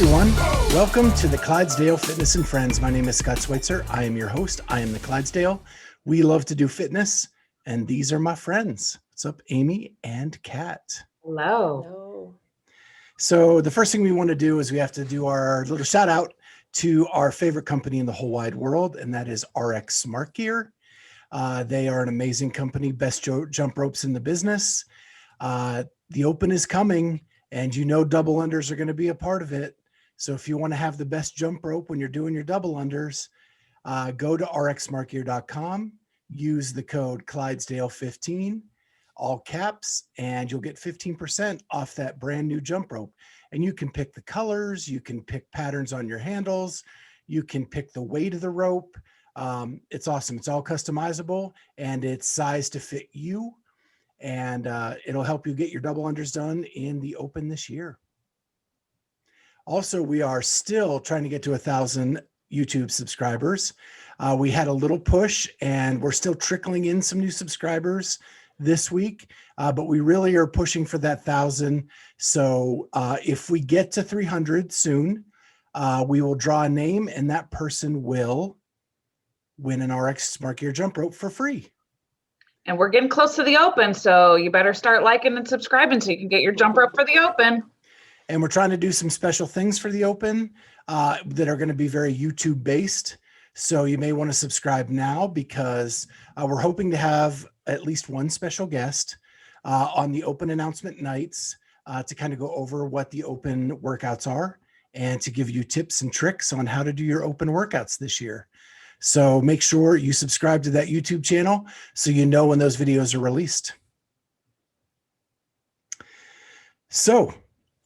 everyone. Welcome to the Clydesdale Fitness and Friends. My name is Scott Schweitzer. I am your host. I am the Clydesdale. We love to do fitness, and these are my friends. What's up, Amy and Kat? Hello. Hello. So the first thing we want to do is we have to do our little shout out to our favorite company in the whole wide world, and that is RX Smart Gear. They are an amazing company, best jump ropes in the business. The Open is coming, and you know double unders are going to be a part of it. So if you want to have the best jump rope when you're doing your double unders, go to rxsmartgear.com, use the code Clydesdale15, all caps, and you'll get 15% off that brand new jump rope. And you can pick the colors, you can pick patterns on your handles, you can pick the weight of the rope. It's awesome. It's all customizable, and it's sized to fit you. And it'll help you get your double unders done in the Open this year. Also, we are still trying to get to 1,000 YouTube subscribers. We had a little push, and we're still trickling in some new subscribers this week, but we really are pushing for that 1,000. So if we get to 300 soon, we will draw a name, and that person will win an RX Smart Gear jump rope for free. And we're getting close to the Open, so you better start liking and subscribing so you can get your jump rope for the Open. And we're trying to do some special things for the Open that are going to be very YouTube based. So you may want to subscribe now, because we're hoping to have at least one special guest on the Open announcement nights to kind of go over what the Open workouts are and to give you tips and tricks on how to do your Open workouts this year. So make sure you subscribe to that YouTube channel so you know when those videos are released. So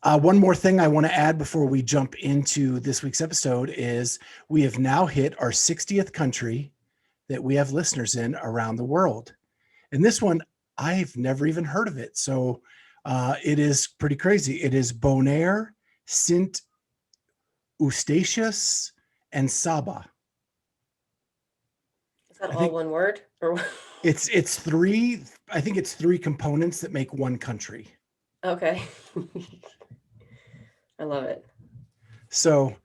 one more thing I want to add before we jump into this week's episode is we have now hit our 60th country that we have listeners in around the world. And this one, I've never even heard of it. So it is pretty crazy. It is Bonaire, Sint Eustatius, and Saba. Is that all one word? Or it's three, I think it's three components that make one country. okay. I love it. So,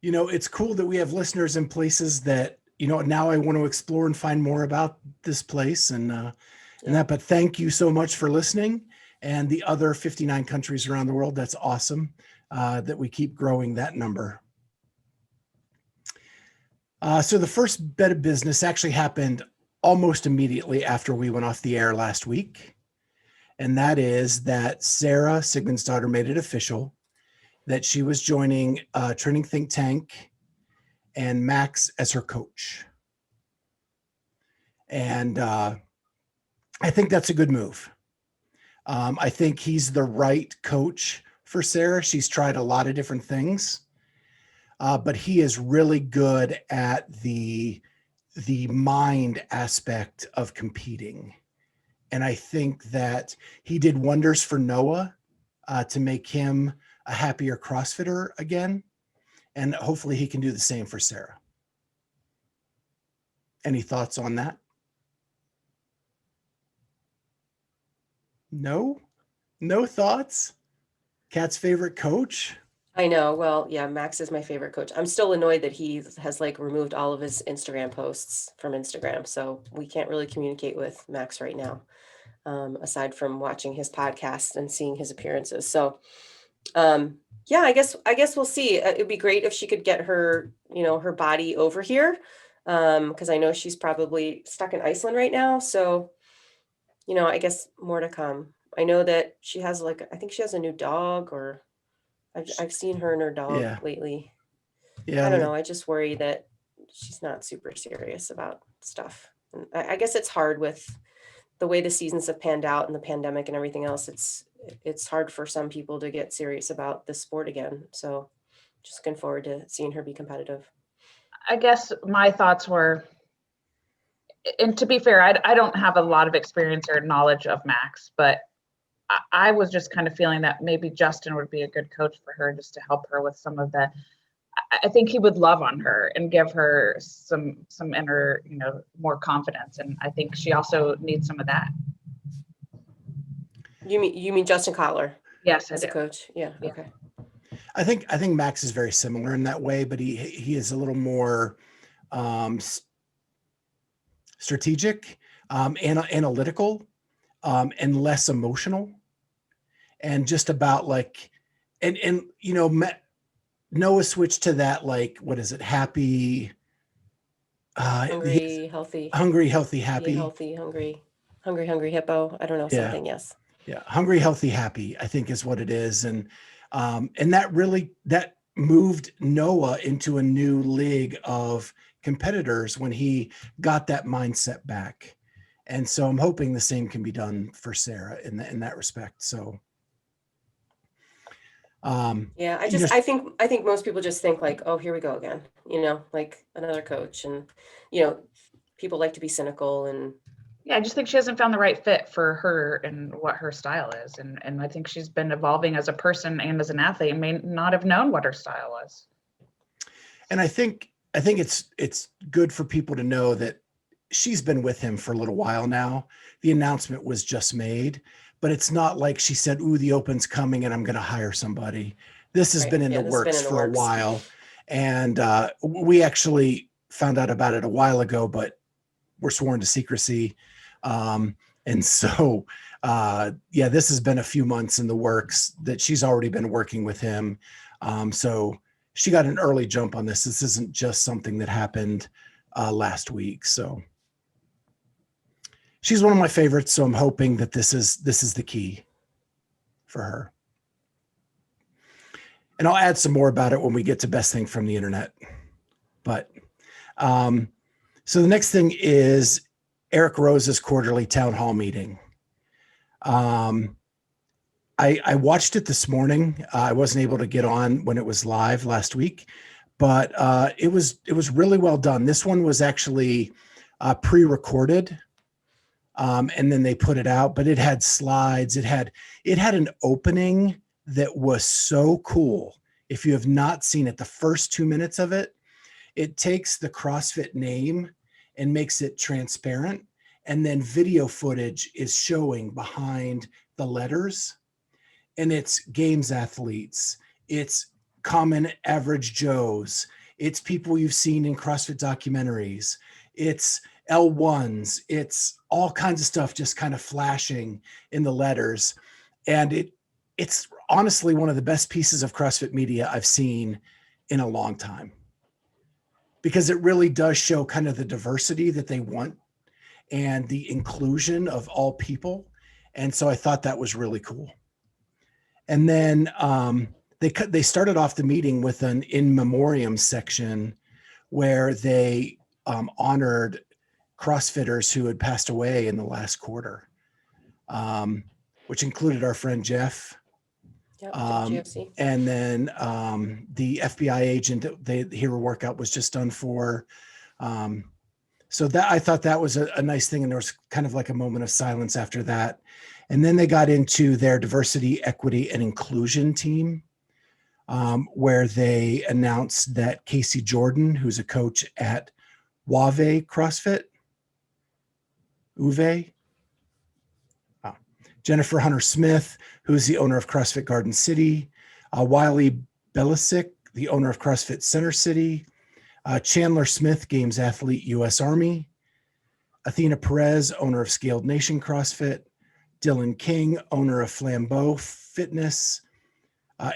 you know, it's cool that we have listeners in places that, you know, now I want to explore and find more about this place and that, but thank you so much for listening, and the other 59 countries around the world. That's awesome that we keep growing that number. So the first bit of business actually happened almost immediately after we went off the air last week. And that is that Sara Sigmundsdottir made it official that she was joining Training Think Tank and Max as her coach. And I think that's a good move. I think he's the right coach for Sara. She's tried a lot of different things. But he is really good at the mind aspect of competing. And I think that he did wonders for Noah to make him a happier CrossFitter again. And hopefully he can do the same for Sara. Any thoughts on that? No? No thoughts? Kat's favorite coach? I know. Well, yeah, Max is my favorite coach. I'm still annoyed that he has removed all of his Instagram posts from Instagram. So we can't really communicate with Max right now, aside from watching his podcast and seeing his appearances. So, yeah, I guess we'll see. It'd be great if she could get her, her body over here. Because I know she's probably stuck in Iceland right now. So, I guess more to come. I know that she has I think she has a new dog, or I've seen her and her dog lately. Yeah. I don't know. I just worry that she's not super serious about stuff. And I guess it's hard with the way the seasons have panned out and the pandemic and everything else. It's hard for some people to get serious about the sport again. So just looking forward to seeing her be competitive. I guess my thoughts were, and to be fair, I don't have a lot of experience or knowledge of Max, but I was just kind of feeling that maybe Justin would be a good coach for her, just to help her with some of the, I think he would love on her and give her some inner, more confidence. And I think she also needs some of that. You mean Justin Kotler? Yes, as a coach? Yeah. Okay. I think Max is very similar in that way, but he is a little more strategic, analytical, and less emotional, and just about like, and you know, Noah switched to that, like, what is it? Happy, Hungry, healthy, hungry, healthy, happy. healthy, hungry hippo. I don't know, Yeah. something. Yes. Yeah. Hungry, healthy, happy, I think is what it is. And that moved Noah into a new league of competitors when he got that mindset back. And so I'm hoping the same can be done for Sara in that respect. So, yeah, I think most people just think like, oh, here we go again, you know, like another coach, and, you know, people like to be cynical, and Yeah, I just think she hasn't found the right fit for her and what her style is. And I think she's been evolving as a person and as an athlete and may not have known what her style was. and I think it's good for people to know that she's been with him for a little while now. The announcement was just made, but it's not like she said, "Ooh, the Open's coming and I'm going to hire somebody." This has Right. been in Yeah, the this has been works in the for works. a while. And we actually found out about it a while ago, but we're sworn to secrecy. And so, yeah, this has been a few months in the works that she's already been working with him. So she got an early jump on this. This isn't just something that happened last week. So she's one of my favorites. So I'm hoping that this is the key for her. And I'll add some more about it when we get to best thing from the internet. But so the next thing is Eric Roza's quarterly town hall meeting. I watched it this morning. I wasn't able to get on when it was live last week, but it was really well done. This one was actually pre-recorded, and then they put it out. But it had slides. It had an opening that was so cool. If you have not seen it, the first 2 minutes of it, it takes the CrossFit name and makes it transparent. And then video footage is showing behind the letters. And it's games athletes. It's common average Joes. It's people you've seen in CrossFit documentaries. It's L1s. It's all kinds of stuff just kind of flashing in the letters. And it's honestly one of the best pieces of CrossFit media I've seen in a long time, because it really does show kind of the diversity that they want and the inclusion of all people. And so I thought that was really cool. And then they started off the meeting with an in memoriam section where they honored CrossFitters who had passed away in the last quarter, which included our friend Jeff. Yep, GFC. And then the FBI agent that the Hero Workout was just done for. So that, I thought that was a nice thing. And there was kind of like a moment of silence after that. And then they got into their diversity, equity, and inclusion team, where they announced that Casey Jordan, who's a coach at Uve CrossFit, Jennifer Hunter Smith, who's the owner of CrossFit Garden City, Wiley Belisic, the owner of CrossFit Center City, Chandler Smith, Games athlete, U.S. Army, Athena Perez, owner of Scaled Nation CrossFit, Dylan King, owner of Flambeau Fitness,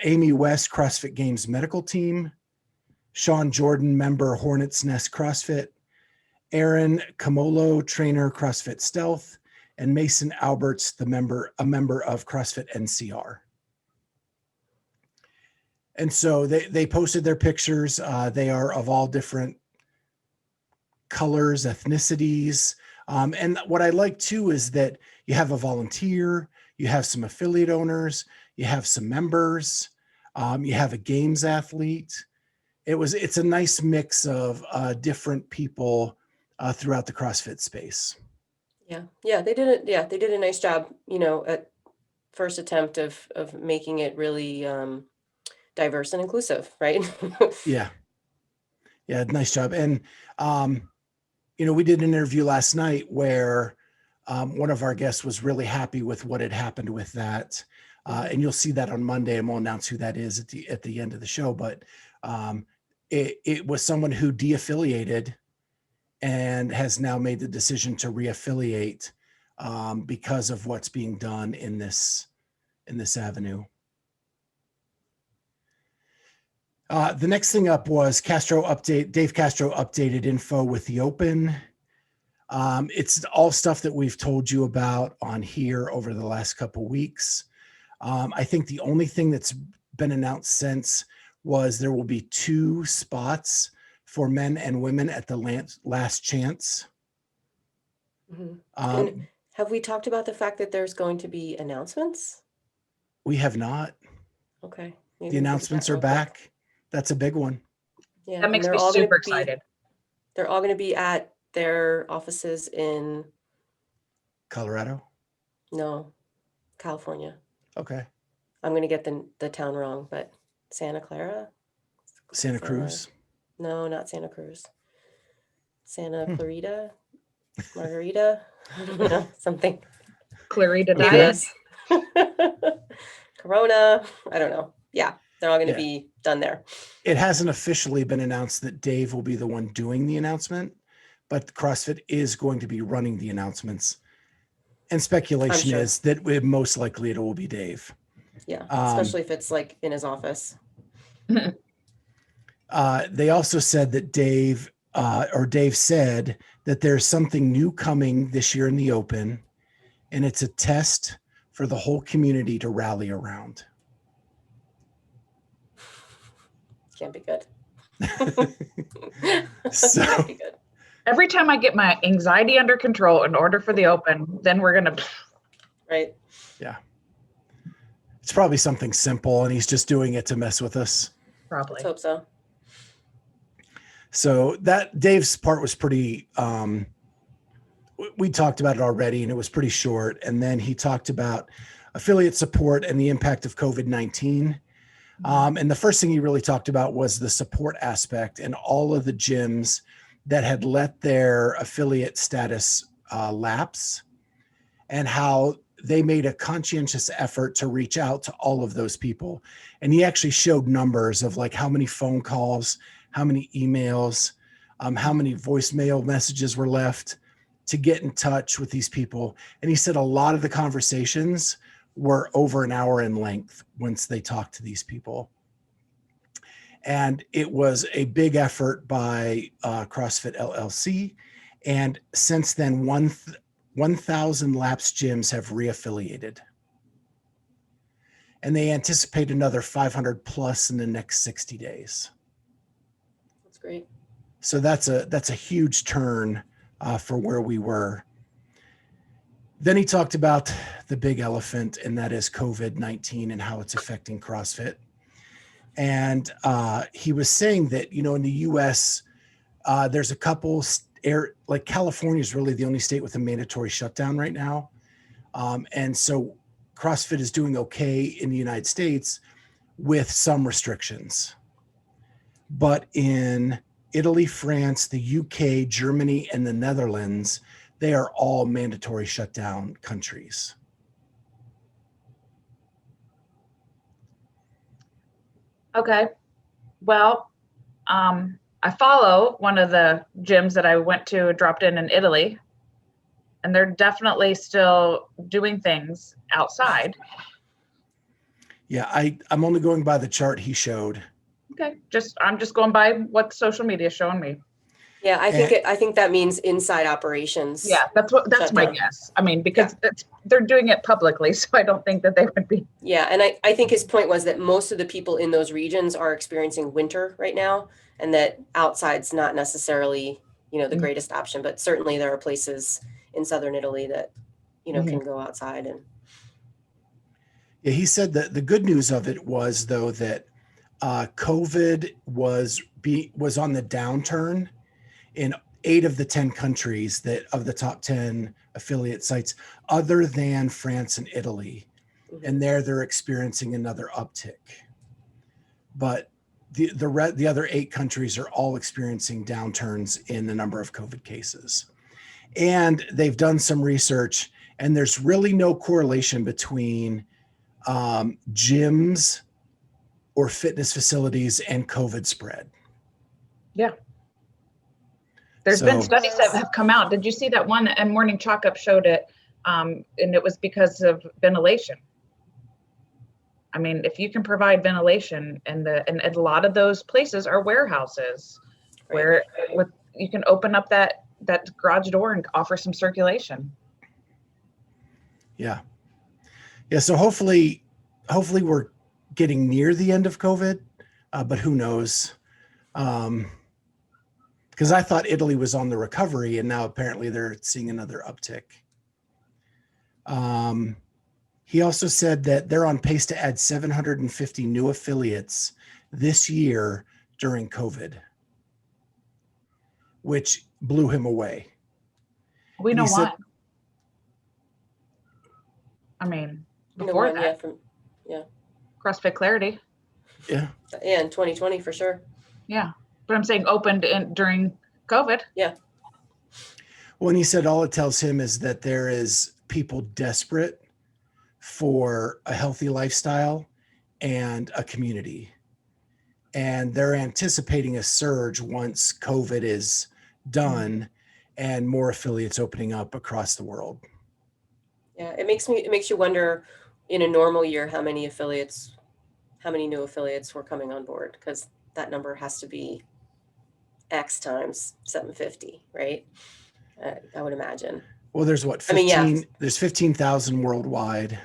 Amy West, CrossFit Games medical team, Sean Jordan, member Hornets Nest CrossFit, Aaron Camolo, trainer CrossFit Stealth, and Mason Alberts, a member of CrossFit NCR. And so they posted their pictures. They are of all different colors, ethnicities. And what I like too is that you have a volunteer, you have some affiliate owners, you have some members, you have a games athlete. It's a nice mix of different people throughout the CrossFit space. Yeah, they did it. Yeah, they did a nice job, you know, at first attempt of making it really diverse and inclusive, right? Yeah, nice job. And you know, we did an interview last night where one of our guests was really happy with what had happened with that. And you'll see that on Monday, and we'll announce who that is at the end of the show. But it was someone who de-affiliated and has now made the decision to reaffiliate because of what's being done in this avenue. The next thing up was Dave Castro updated info with the Open. It's all stuff that we've told you about on here over the last couple weeks. I think the only thing that's been announced since was there will be 2 spots for men and women at the last chance. And have we talked about the fact that there's going to be announcements? We have not. Okay. The announcements are back. That's a big one. Yeah, That makes and me they're all super gonna be- excited. They're all going to be at their offices in Colorado. California. Okay. I'm going to get the town wrong, but Santa Cruz. No, not Santa Cruz. Santa Clarita, Margarita, I don't know, something. Clarita Okay. Diet. Corona, I don't know. Yeah, they're all going to be done there. It hasn't officially been announced that Dave will be the one doing the announcement, but CrossFit is going to be running the announcements. And speculation sure. is that most likely it will be Dave. Yeah, especially if it's like in his office. They also said that Dave said that there's something new coming this year in the Open, and it's a test for the whole community to rally around. Can't be good. So Can't be good. Every time I get my anxiety under control in order for the Open, then we're going to. Right. Yeah. It's probably something simple, and he's just doing it to mess with us. Probably. Let's hope so. So that Dave's part was pretty, we talked about it already, and it was pretty short. And then he talked about affiliate support and the impact of COVID-19. And the first thing he really talked about was the support aspect and all of the gyms that had let their affiliate status lapse, and how they made a conscientious effort to reach out to all of those people. And he actually showed numbers of like how many phone calls, how many emails, how many voicemail messages were left to get in touch with these people. And he said a lot of the conversations were over an hour in length once they talked to these people. And it was a big effort by CrossFit LLC. And since then, 1,000 lapsed gyms have reaffiliated. And they anticipate another 500 plus in the next 60 days. That's great. So that's a huge turn for where we were. Then he talked about the big elephant, and that is COVID-19 and how it's affecting CrossFit. And he was saying that, you know, in the US, there's a couple like California is really the only state with a mandatory shutdown right now. And so CrossFit is doing okay in the United States with some restrictions. But in Italy, France, the UK, Germany, and the Netherlands, they are all mandatory shutdown countries. Okay. Well, I follow one of the gyms that I went to, dropped in Italy, and they're definitely still doing things outside. Yeah, I'm only going by the chart he showed. Okay. I'm just going by what social media is showing me. Yeah, I think that means inside operations. Yeah, that's my guess. I mean, because they're doing it publicly, so I don't think that they would be. Yeah, and I think his point was that most of the people in those regions are experiencing winter right now, and that outside's not necessarily, you know, the greatest option, but certainly there are places in southern Italy that, you know, can go outside. And yeah, he said that the good news of it was, though, that COVID was on the downturn in 8 of the 10 countries that of the top 10 affiliate sites, other than France and Italy. And they're experiencing another uptick. But the other 8 countries are all experiencing downturns in the number of COVID cases. And they've done some research, and there's really no correlation between gyms or fitness facilities and COVID spread. Yeah. There's been So- studies that have come out. Did you see that one? And Morning Chalk Up showed it, and it was because of ventilation. I mean, if you can provide ventilation, and a lot of those places are warehouses, where you can open up that garage door and offer some circulation. Yeah. So hopefully we're getting near the end of COVID, but who knows? Because I thought Italy was on the recovery, and now apparently they're seeing another uptick. He also said that they're on pace to add 750 new affiliates this year during COVID, which blew him away. We And know he said- why. I mean, You know, before one, that, yeah, CrossFit Clarity. Yeah. yeah, in 2020 for sure. Yeah. But I'm saying opened during COVID. Yeah. Well, and he said all it tells him is that there is people desperate for a healthy lifestyle and a community. And they're anticipating a surge once COVID is done and more affiliates opening up across the world. Yeah, it makes you wonder, in a normal year, how many new affiliates were coming on board, because that number has to be X times 750, right? I would imagine. Well, there's what, 15, I mean, yeah. There's 15,000 worldwide.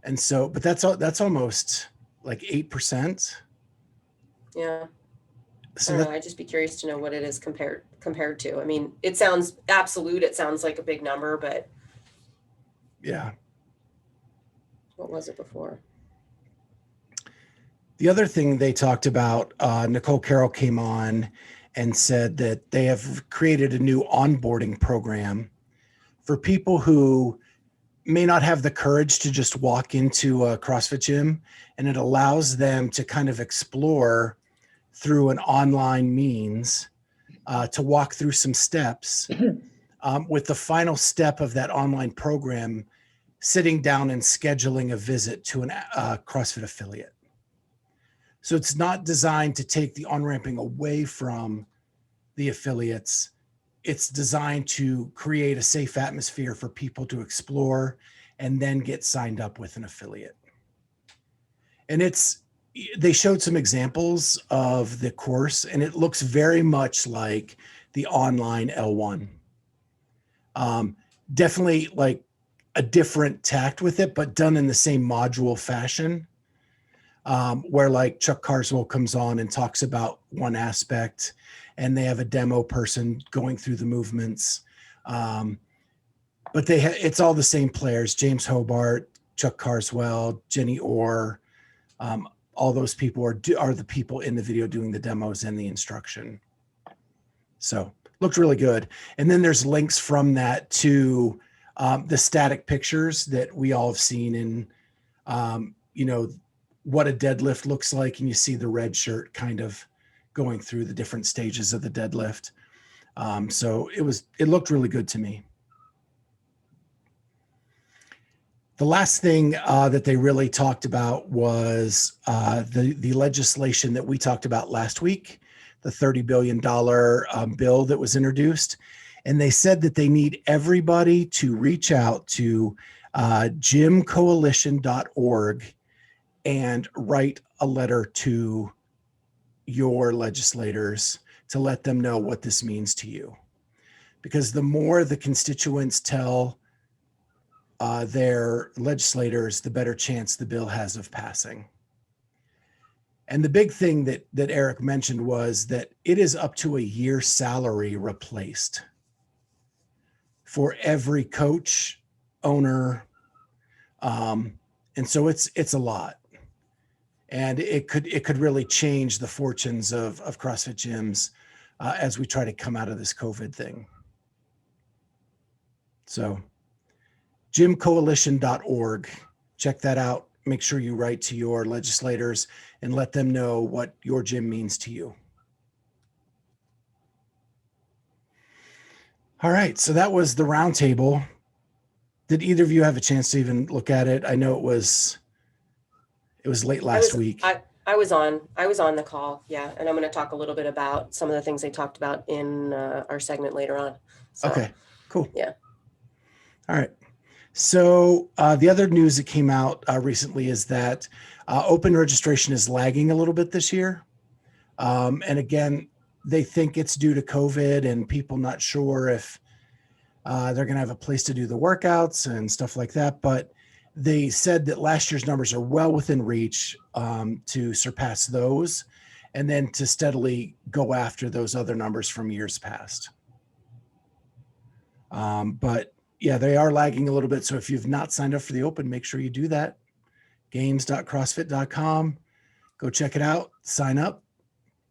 And so, but that's almost like 8%. Yeah. So I don't know. I'd just be curious to know what it is compared to. I mean, it sounds absolute. It sounds like a big number, but yeah. What was it before? The other thing they talked about, Nicole Carroll came on and said that they have created a new onboarding program for people who may not have the courage to just walk into a CrossFit gym, and it allows them to kind of explore through an online means to walk through some steps, with the final step of that online program sitting down and scheduling a visit to a CrossFit affiliate. So it's not designed to take the on-ramping away from the affiliates. It's designed to create a safe atmosphere for people to explore and then get signed up with an affiliate. And they showed some examples of the course, and it looks very much like the online L1. Definitely like a different tact with it, but done in the same module fashion, where like Chuck Carswell comes on and talks about one aspect, and they have a demo person going through the movements. But it's all the same players: James Hobart, Chuck Carswell, Jenny Orr. All those people are the people in the video doing the demos and the instruction. So looked really good. And then there's links from that to the static pictures that we all have seen in, what a deadlift looks like. And you see the red shirt kind of going through the different stages of the deadlift. So it looked really good to me. The last thing that they really talked about was the legislation that we talked about last week, the $30 billion bill that was introduced. And they said that they need everybody to reach out to gymcoalition.org and write a letter to your legislators to let them know what this means to you. Because the more the constituents tell their legislators, the better chance the bill has of passing. And the big thing that Eric mentioned was that it is up to a year's salary replaced for every coach, owner. And so it's a lot. And it could really change the fortunes of CrossFit gyms as we try to come out of this COVID thing. So gymcoalition.org, check that out. Make sure you write to your legislators and let them know what your gym means to you. All right, so that was the roundtable. Did either of you have a chance to even look at it? I know it was late last week. I was on the call. Yeah. And I'm going to talk a little bit about some of the things they talked about in our segment later on. So, Okay, cool. Yeah. All right. So the other news that came out recently is that open registration is lagging a little bit this year. And again, they think it's due to COVID and people not sure if they're going to have a place to do the workouts and stuff like that. But they said that last year's numbers are well within reach to surpass those and then to steadily go after those other numbers from years past. But yeah, they are lagging a little bit. So if you've not signed up for the Open, make sure you do that. games.crossfit.com. Go check it out. Sign up.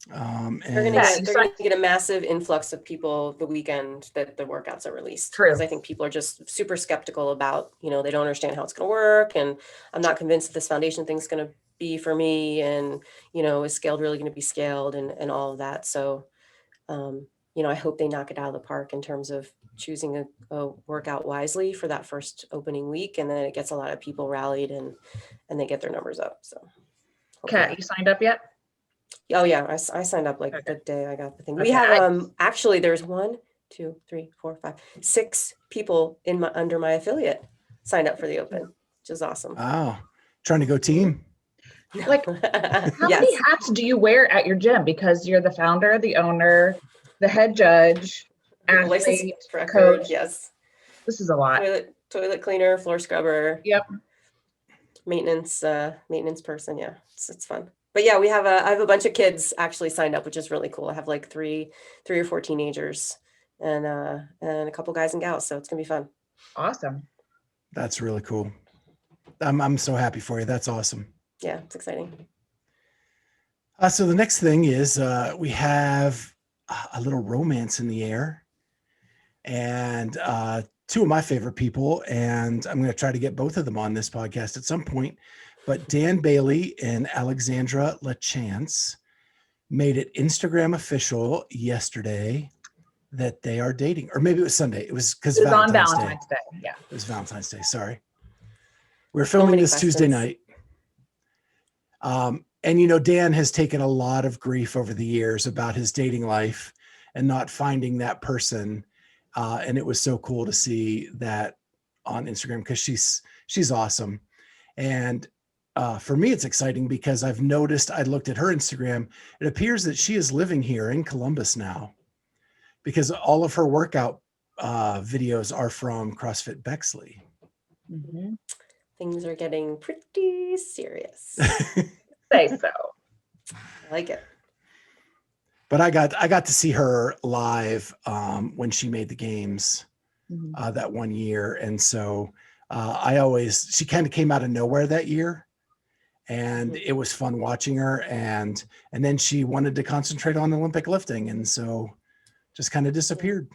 They're going to get a massive influx of people the weekend that the workouts are released. True. Because I think people are just super skeptical about, they don't understand how it's going to work. And I'm not convinced that this foundation thing's going to be for me. And, is scaled really going to be scaled and all of that. So, I hope they knock it out of the park in terms of choosing a workout wisely for that first opening week. And then it gets a lot of people rallied and they get their numbers up. So. Kat, you signed up yet? Oh yeah, I signed up Okay. the day I got the thing. Okay, We have actually there's 1, 2, 3, 4, 5, 6 people under my affiliate signed up for the Open, which is awesome. Wow. Trying to go team. Like, how many hats do you wear at your gym? Because you're the founder, the owner, the head judge, athlete, coach. Yes. This is a lot. Toilet cleaner, floor scrubber. Yep. Maintenance person. Yeah, it's fun. But yeah, I have a bunch of kids actually signed up, which is really cool. I have like three or 4 teenagers and a couple guys and gals. So it's gonna be fun. Awesome. That's really cool. I'm so happy for you. That's awesome. Yeah, it's exciting. So the next thing is we have a little romance in the air, and 2 of my favorite people, and I'm going to try to get both of them on this podcast at some point. But Bailey and Alexandra LaChance made it Instagram official yesterday that they are dating, or maybe it was Sunday. It was because on Valentine's Day. Yeah, it was Valentine's Day. Sorry, we're filming this Tuesday night. And Dan has taken a lot of grief over the years about his dating life and not finding that person. And it was so cool to see that on Instagram because she's awesome. And for me, it's exciting because I've noticed, I looked at her Instagram. It appears that she is living here in Columbus now because all of her workout videos are from CrossFit Bexley. Mm-hmm. Things are getting pretty serious. Say so. I like it. But I got to see her live when she made the games that one year. And so she kind of came out of nowhere that year. And it was fun watching her. And then she wanted to concentrate on Olympic lifting. And so just kind of disappeared.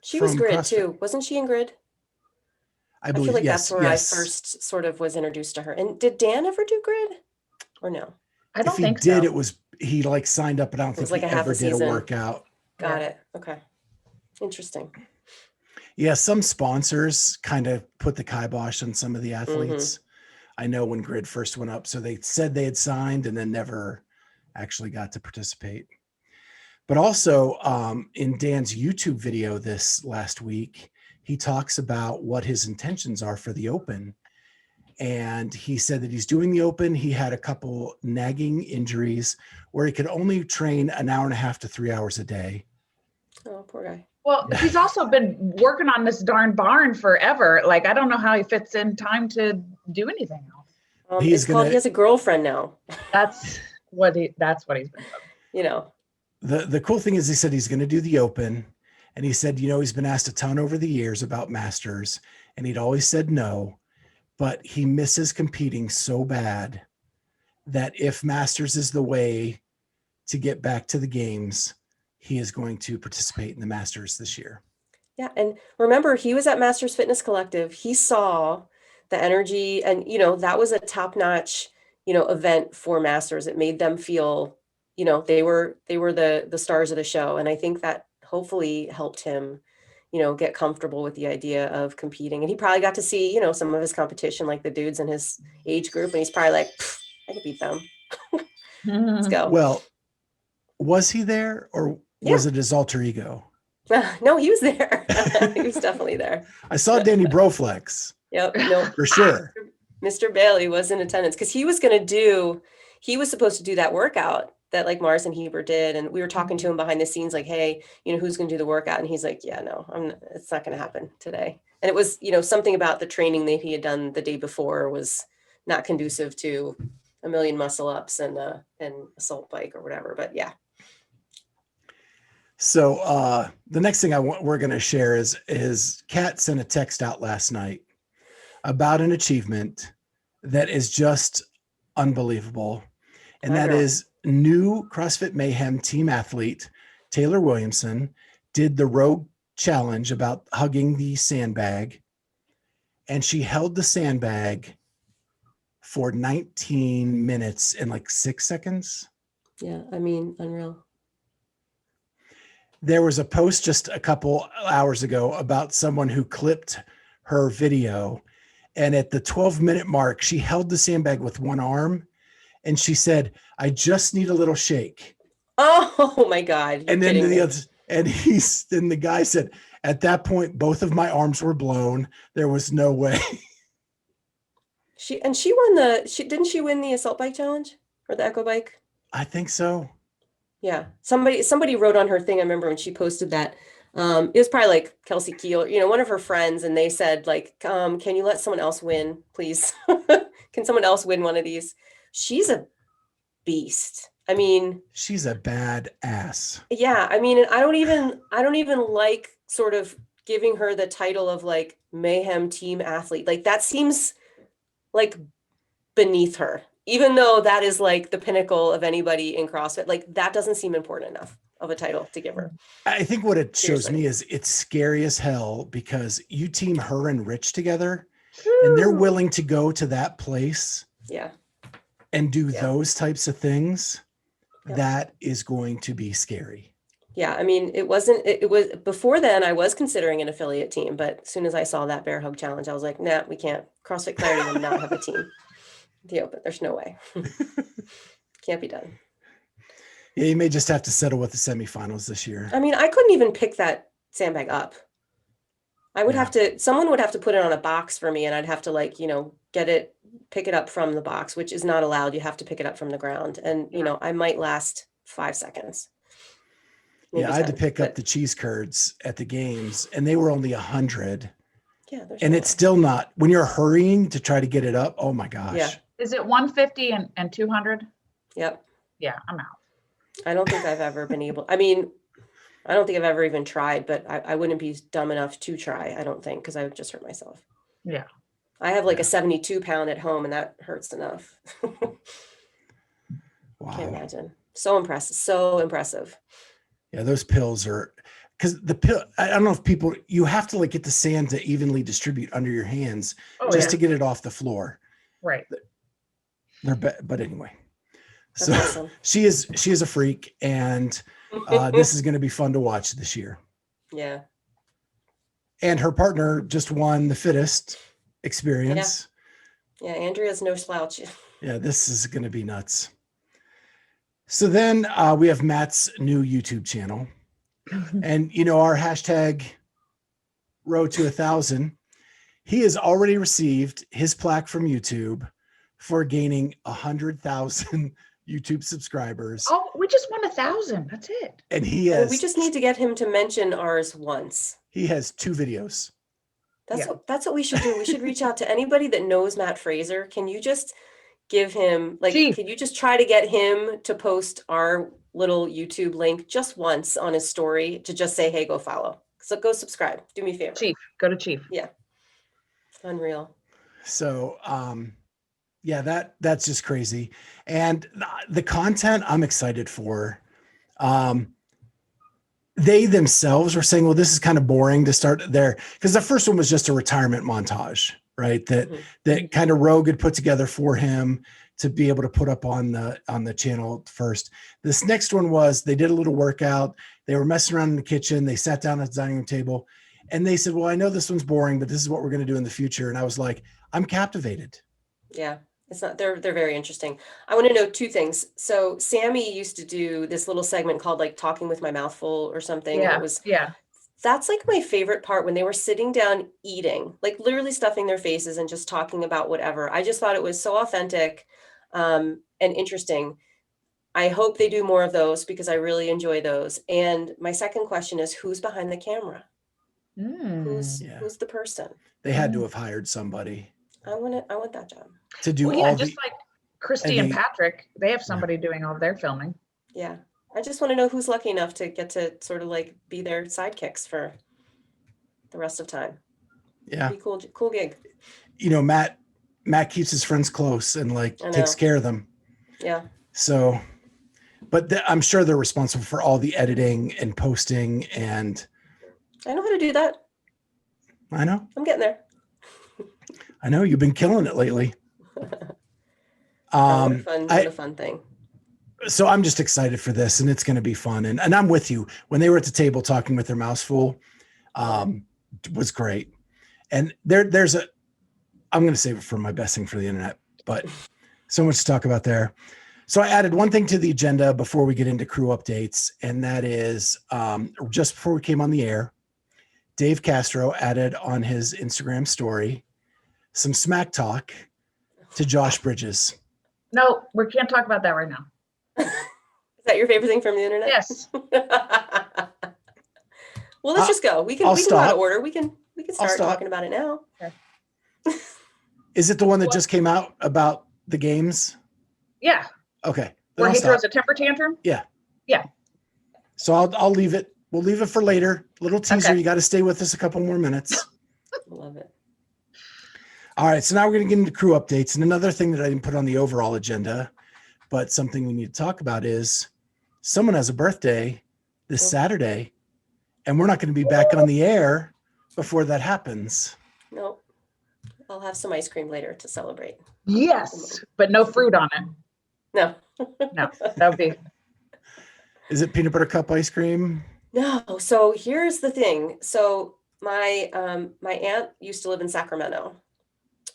She was Grid CrossFit. too. Wasn't she in Grid? I believe, feel like yes, that's where yes. I first sort of was introduced to her. And did Dan ever do Grid or no? I don't think so. If he did, so. it was, he like signed up, but I don't think like he a half ever a did a season. workout. Got it. Okay. Interesting. Yeah, some sponsors kind of put the kibosh on some of the athletes. I know when Grid first went up, so they said they had signed and then never actually got to participate. But also in Dan's YouTube video this last week, he talks about what his intentions are for the Open. And he said that he's doing the Open. He had a couple nagging injuries where he could only train an hour and a half to 3 hours a day. Oh, poor guy. Well, he's also been working on this darn barn forever. Like, I don't know how he fits in time to do anything else. He has a girlfriend now. That's what he's been doing. The cool thing is he said he's going to do the Open. And he said, he's been asked a ton over the years about Masters and he'd always said no, but he misses competing so bad that if Masters is the way to get back to the games, he is going to participate in the Masters this year. Yeah. And remember, he was at Masters Fitness Collective. He saw the energy and, that was a top-notch, event for Masters. It made them feel, they were the stars of the show. And I think that hopefully helped him, get comfortable with the idea of competing. And he probably got to see, some of his competition, like the dudes in his age group. And he's probably like, I could beat them. Let's go. Well, was he there or was it his alter ego? No, he was there. He was definitely there. I saw Danny Broflex. Yep. No, for sure. Mr. Bailey was in attendance because he was supposed to do that workout that like Mars and Heber did. And we were talking to him behind the scenes, like, hey, who's going to do the workout? And he's like, yeah, no, it's not going to happen today. And it was, something about the training that he had done the day before was not conducive to a million muscle ups and assault bike or whatever. But yeah. So the next thing we're going to share is Kat sent a text out last night about an achievement that is just unbelievable. And that is new CrossFit Mayhem team athlete, Taylor Williamson, did the Rogue challenge about hugging the sandbag. And she held the sandbag for 19 minutes and like 6 seconds. Yeah, I mean, unreal. There was a post just a couple hours ago about someone who clipped her video. And at the 12-minute mark, she held the sandbag with one arm. And she said, I just need a little shake. Oh my God. And then the guy said, at that point, both of my arms were blown. There was no way. She won didn't she win the assault bike challenge or the echo bike? I think so. Yeah. Somebody wrote on her thing. I remember when she posted that, it was probably like Kelsey Keel, one of her friends. And they said like, can you let someone else win, please? Can someone else win one of these? She's a beast. I mean, she's a bad ass. Yeah. I mean, I don't even like sort of giving her the title of like Mayhem team athlete. Like that seems like beneath her, even though that is like the pinnacle of anybody in CrossFit. Like that doesn't seem important enough of a title to give her. I think what it shows me is it's scary as hell because you team her and Rich together and they're willing to go to that place. Yeah. And do those types of things. Yep. That is going to be scary. Yeah. I mean, it was before then I was considering an affiliate team, but as soon as I saw that bear hug challenge, I was like, nah, we can't. CrossFit Clarity will not have a team. The Open. There's no way. Can't be done. Yeah, you may just have to settle with the semifinals this year. I mean, I couldn't even pick that sandbag up. I would have to, someone would have to put it on a box for me and I'd have to like, pick it up from the box, which is not allowed. You have to pick it up from the ground. And, I might last 5 seconds. Yeah, I had to pick up the cheese curds at the games and they were only 100. Yeah. And it's still not, when you're hurrying to try to get it up, oh my gosh. Yeah. Is it 150 and 200? Yep. Yeah, I'm out. I don't think I've ever been able, I don't think I've ever even tried, but I wouldn't be dumb enough to try, I don't think, because I would just hurt myself. Yeah. I have like a 72 pound at home and that hurts enough. Wow. Can't imagine. So impressive. Yeah, those pills are, because the pill, I don't know if people, you have to like get the sand to evenly distribute under your hands to get it off the floor. Right. But anyway, That's so awesome. she is a freak and this is going to be fun to watch this year. Yeah. And her partner just won the fittest experience. Yeah, Andrea's no slouch. Yeah, this is going to be nuts. So then we have Matt's new YouTube channel. And, our hashtag road to 1,000, he has already received his plaque from YouTube for gaining 100,000 YouTube subscribers. Oh, we just won 1,000. That's it. And he has, We just need to get him to mention ours once. he has 2 videos. That's what we should do. We should reach out to anybody that knows Matt Fraser. Can you just give him can you just try to get him to post our little YouTube link just once on his story to just say, hey, go follow. So go subscribe. Do me a favor. Chief. Go to Chief. Yeah. Unreal. So, that's just crazy. And the content I'm excited for, they themselves were saying, well, this is kind of boring to start there. Because the first one was just a retirement montage, right? That kind of Rogue had put together for him to be able to put up on the channel first. This next one was, they did a little workout. They were messing around in the kitchen. They sat down at the dining room table And they said, well, I know this one's boring, but this is what we're going to do in the future. And I was like, I'm captivated. Yeah, it's not, they're very interesting. I want to know two things. So Sammie used to do this little segment called like Talking with My Mouth Full or something. And Yeah. it was, Yeah. that's like my favorite part, when they were sitting down eating, like literally stuffing their faces and just talking about whatever. I just thought it was so authentic and interesting. I hope they do more of those because I really enjoy those. And my second question is, who's behind the camera? Who's the person? They had to have hired somebody I want that job. to do Well, yeah, all just the. like Christy and Patrick, they have somebody doing all their filming. Yeah. I just want to know who's lucky enough to get to sort of like be their sidekicks for the rest of time. Yeah. Be cool gig. You know, Matt keeps his friends close and like takes care of them. Yeah. So, but I'm sure they're responsible for all the editing and posting, and I know how to do that. I know. I'm getting there. I know you've been killing it lately. What a fun thing. So I'm just excited for this, and it's going to be fun. And I'm with you. When they were at the table talking with their mouths full, was great. And I'm going to save it for my best thing for the internet, but so much to talk about there. So I added one thing to the agenda before we get into crew updates, and that is just before we came on the air, Dave Castro added on his Instagram story some smack talk to Josh Bridges. No, we can't talk about that right now. Is that your favorite thing from the internet? Yes. Well, let's just go. We can go out of order. We can start talking about it now. Okay. Is it the one that just came out about the games? Yeah. Okay. Where he throws a temper tantrum? Yeah. Yeah. So I'll leave it. We'll leave it for later. Little teaser. Okay. You got to stay with us a couple more minutes. Love it. All right. So now we're going to get into crew updates. And another thing that I didn't put on the overall agenda, but something we need to talk about is someone has a birthday this Saturday, and we're not going to be back on the air before that happens. No. I'll have some ice cream later to celebrate. Yes, but no fruit on it. No. No, that would be. Is it peanut butter cup ice cream? No. So here's the thing. So my aunt used to live in Sacramento,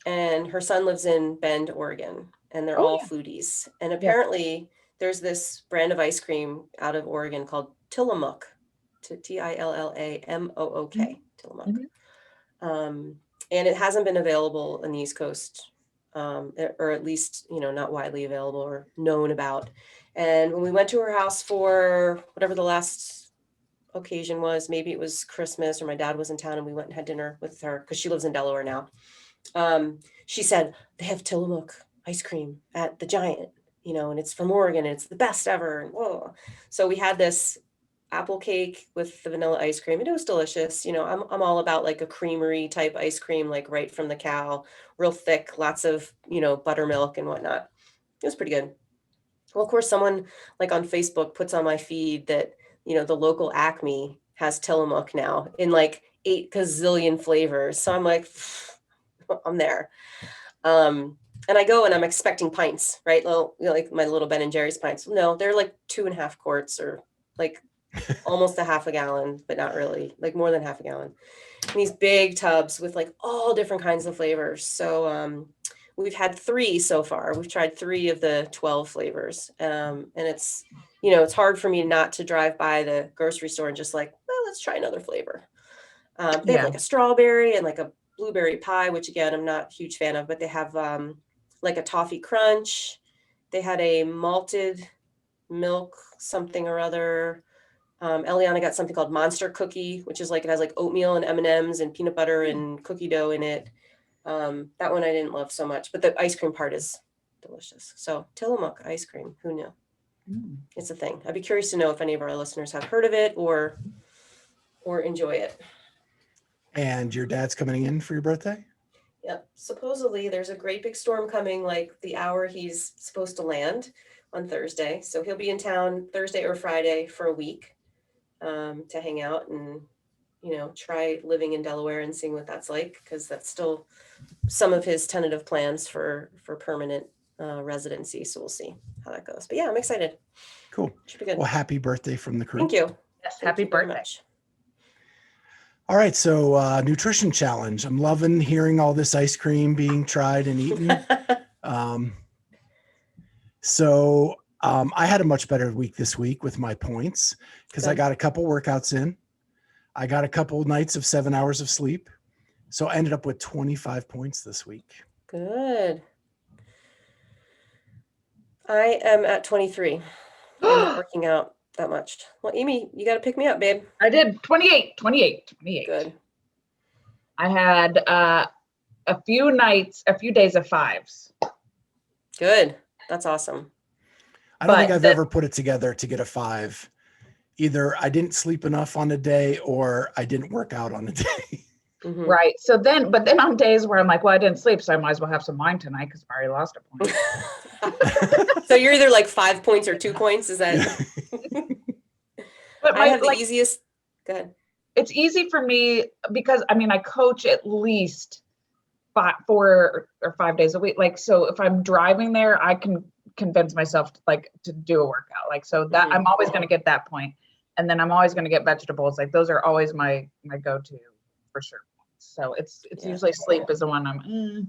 and her son lives in Bend, Oregon, and they're all foodies. And apparently there's this brand of ice cream out of Oregon called Tillamook, Tillamook, Tillamook. And it hasn't been available on the East Coast, or at least, not widely available or known about. And when we went to her house for whatever the last occasion was, maybe it was Christmas or my dad was in town and we went and had dinner with her because she lives in Delaware now. She said, they have Tillamook ice cream at the Giant, and it's from Oregon and it's the best ever. And whoa. So we had this apple cake with the vanilla ice cream and it was delicious. I'm all about like a creamery type ice cream, like right from the cow, real thick, lots of, buttermilk and whatnot. It was pretty good. Well, of course, someone like on Facebook puts on my feed that, the local Acme has Tillamook now in like 8 gazillion flavors. So I'm like, I'm there. And I go and I'm expecting pints, right? Like my little Ben and Jerry's pints. No, they're like 2.5 quarts or like almost a half a gallon, but not really, like more than half a gallon. And these big tubs with like all different kinds of flavors. So we've had 3 so far. We've tried 3 of the 12 flavors. And it's, it's hard for me not to drive by the grocery store and just like, well, let's try another flavor. They have like a strawberry and like a blueberry pie, which again, I'm not a huge fan of, but they have like a toffee crunch. They had a malted milk, something or other. Eliana got something called Monster Cookie, which is like, it has like oatmeal and M&Ms and peanut butter and cookie dough in it. That one I didn't love so much, but the ice cream part is delicious. So Tillamook ice cream, who knew? It's a thing. I'd be curious to know if any of our listeners have heard of it or enjoy it. And your dad's coming in for your birthday? Yep. Supposedly there's a great big storm coming like the hour he's supposed to land on Thursday. So he'll be in town Thursday or Friday for a week to hang out and, try living in Delaware and seeing what that's like, because that's still some of his tentative plans for permanent residency. So we'll see how that goes. But yeah, I'm excited. Cool. Should be good. Well, happy birthday from the crew. Thank you. Yes, Thank happy you very birthday. much. All right, so nutrition challenge. I'm loving hearing all this ice cream being tried and eaten. I had a much better week this week with my points because I got a couple workouts in. I got a couple nights of 7 hours of sleep. So I ended up with 25 points this week. Good. I am at 23. I'm not working out that much. Well, Amy, you got to pick me up, babe. I did 28. Good. I had a few days of 5s. Good. That's awesome. I don't think I've ever put it together to get a 5. Either I didn't sleep enough on a day or I didn't work out on a day. Mm-hmm. Right. But then on days where I'm like, well, I didn't sleep, so I might as well have some wine tonight because I already lost a point. So you're either like 5 points or 2 points. Is that? But I have the easiest. Go ahead. It's easy for me because I coach at least 4 or 5 days a week. Like, so if I'm driving there, I can convince myself to do a workout. Like, so that I'm always going to get that point. And then I'm always going to get vegetables. Like, those are always my go-to for sure. So it's usually sleep is the one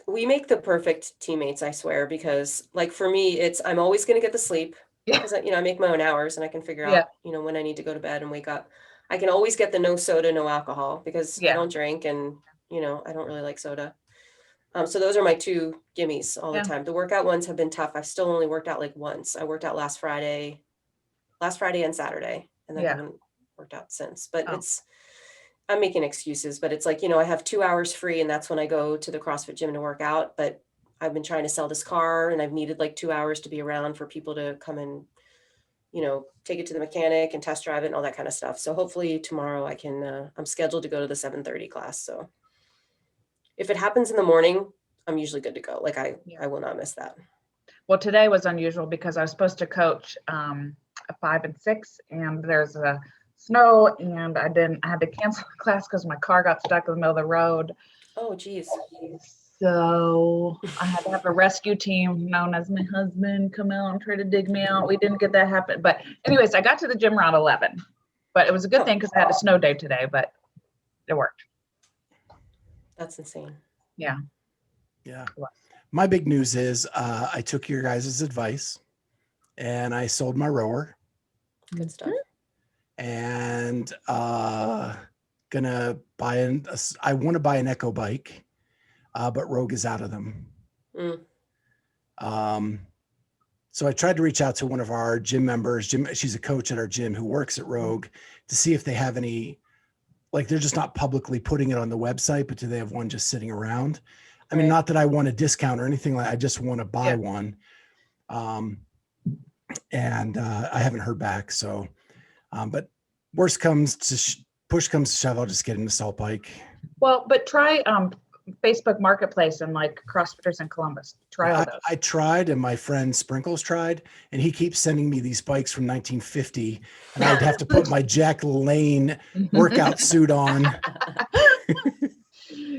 We make the perfect teammates, I swear, because like for me, I'm always going to get the sleep because I make my own hours and I can figure out, when I need to go to bed and wake up. I can always get the no soda, no alcohol because I don't drink and, I don't really like soda. So those are my 2 gimmies all the time. The workout ones have been tough. I've still only worked out like once. I worked out last Friday and Saturday, and then haven't worked out since. But I'm making excuses, but it's like, I have 2 hours free and that's when I go to the CrossFit gym to work out. But I've been trying to sell this car and I've needed like 2 hours to be around for people to come and, take it to the mechanic and test drive it and all that kind of stuff. So hopefully tomorrow I can, I'm scheduled to go to the 7:30 class. So if it happens in the morning, I'm usually good to go. Like I will not miss that. Well, today was unusual because I was supposed to coach a 5 and 6 and there's a snow and I had to cancel the class because my car got stuck in the middle of the road. Oh, geez. So I had to have a rescue team known as my husband come out and try to dig me out. We didn't get that happen. But anyways, I got to the gym around 11, but it was a good thing because I had a snow day today, but it worked. That's insane. Yeah. Yeah. My big news is I took your guys' advice and I sold my rower. Good stuff. And gonna buy I want to buy an Echo bike, but Rogue is out of them. So I tried to reach out to one of our gym members. She's a coach at our gym who works at Rogue to see if they have any, like they're just not publicly putting it on the website, but do they have one just sitting around? I mean, not that I want a discount or anything like I just want to buy one. And I haven't heard back. So, but push comes to shove, I'll just get an assault bike. Well, but try Facebook Marketplace and like CrossFitters in Columbus. Try all those. I tried, and my friend Sprinkles tried, and he keeps sending me these bikes from 1950, and I'd have to put my Jack Lane workout suit on.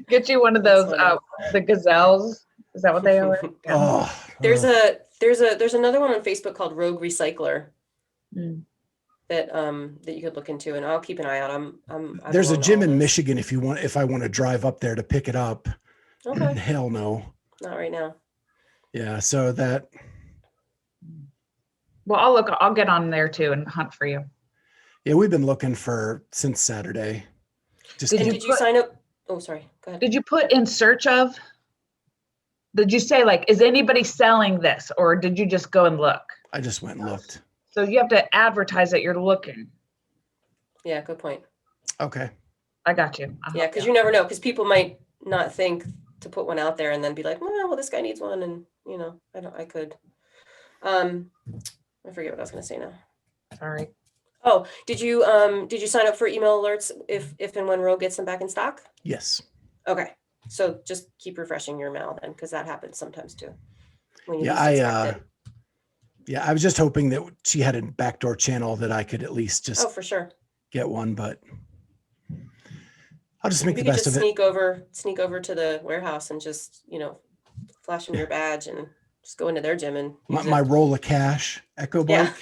Get you one of those the Gazelles. Is that what they are? Yeah. There's another one on Facebook called Rogue Recycler that you could look into, and I'll keep an eye out. There's a gym in Michigan if I want to drive up there to pick it up. Okay. Hell no. Not right now. Yeah, so that. Well, I'll get on there too and hunt for you. Yeah, we've been looking since Saturday. Did you sign up? Oh, sorry. Go ahead. Did you put in search of? Did you say like, is anybody selling this, or did you just go and look? I just went and looked. So you have to advertise that you're looking. Yeah, good point. Okay. I got you. Yeah, because you never know, because people might not think to put one out there and then be like, well, this guy needs one, and I could. I forget what I was going to say now. Sorry. Oh, did you sign up for email alerts if and when Rogue gets them back in stock? Yes. Okay. So just keep refreshing your mail then, because that happens sometimes too. I was just hoping that she had a backdoor channel that I could at least just for sure get one, but I'll just make the best of it. Sneak over to the warehouse and just, flash them your badge and just go into their gym and my roll of cash Echo bike.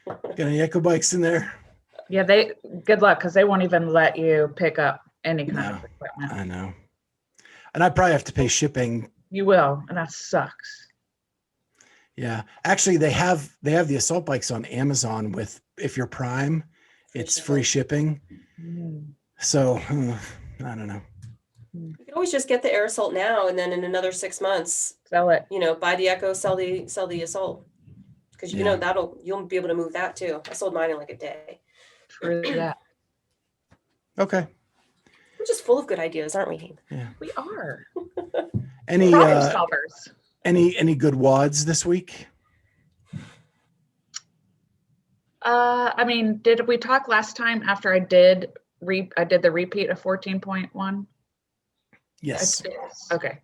Got any Echo bikes in there? Yeah, good luck, because they won't even let you pick up any kind of equipment. I know. And I probably have to pay shipping. You will, and that sucks. Yeah. Actually, they have the assault bikes on Amazon with, if you're Prime, it's free shipping. So I don't know. You can always just get the air assault now, and then in another 6 months, Sell it. buy the Echo, sell the assault, because you'll be able to move that too. I sold mine in like a day. True that. Okay. We're just full of good ideas, aren't we? Yeah. We are. Any problem solvers. Any good WODs this week? I mean, did we talk last time after I did the repeat of 14.1? Yes. Okay.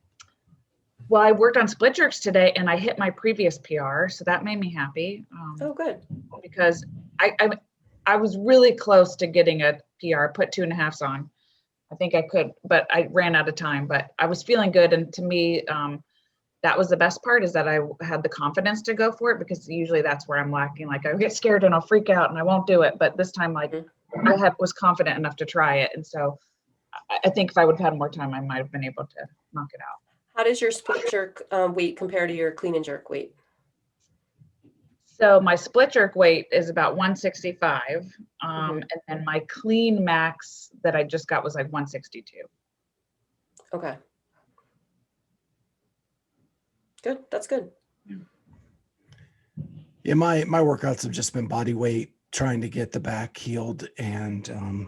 Well, I worked on split jerks today and I hit my previous PR, so that made me happy. Oh, good. Because I was really close to getting a PR. I put 2.5s on. I think I could, but I ran out of time. But I was feeling good, and to me, that was the best part, is that I had the confidence to go for it, because usually that's where I'm lacking. Like, I get scared and I'll freak out and I won't do it. But this time, like, was confident enough to try it, and so I think if I would have had more time, I might have been able to knock it out. How does your split jerk weight compare to your clean and jerk weight? So my split jerk weight is about 165. And then my clean max that I just got was like 162. Okay. Good. That's good. Yeah, my workouts have just been body weight, trying to get the back healed, and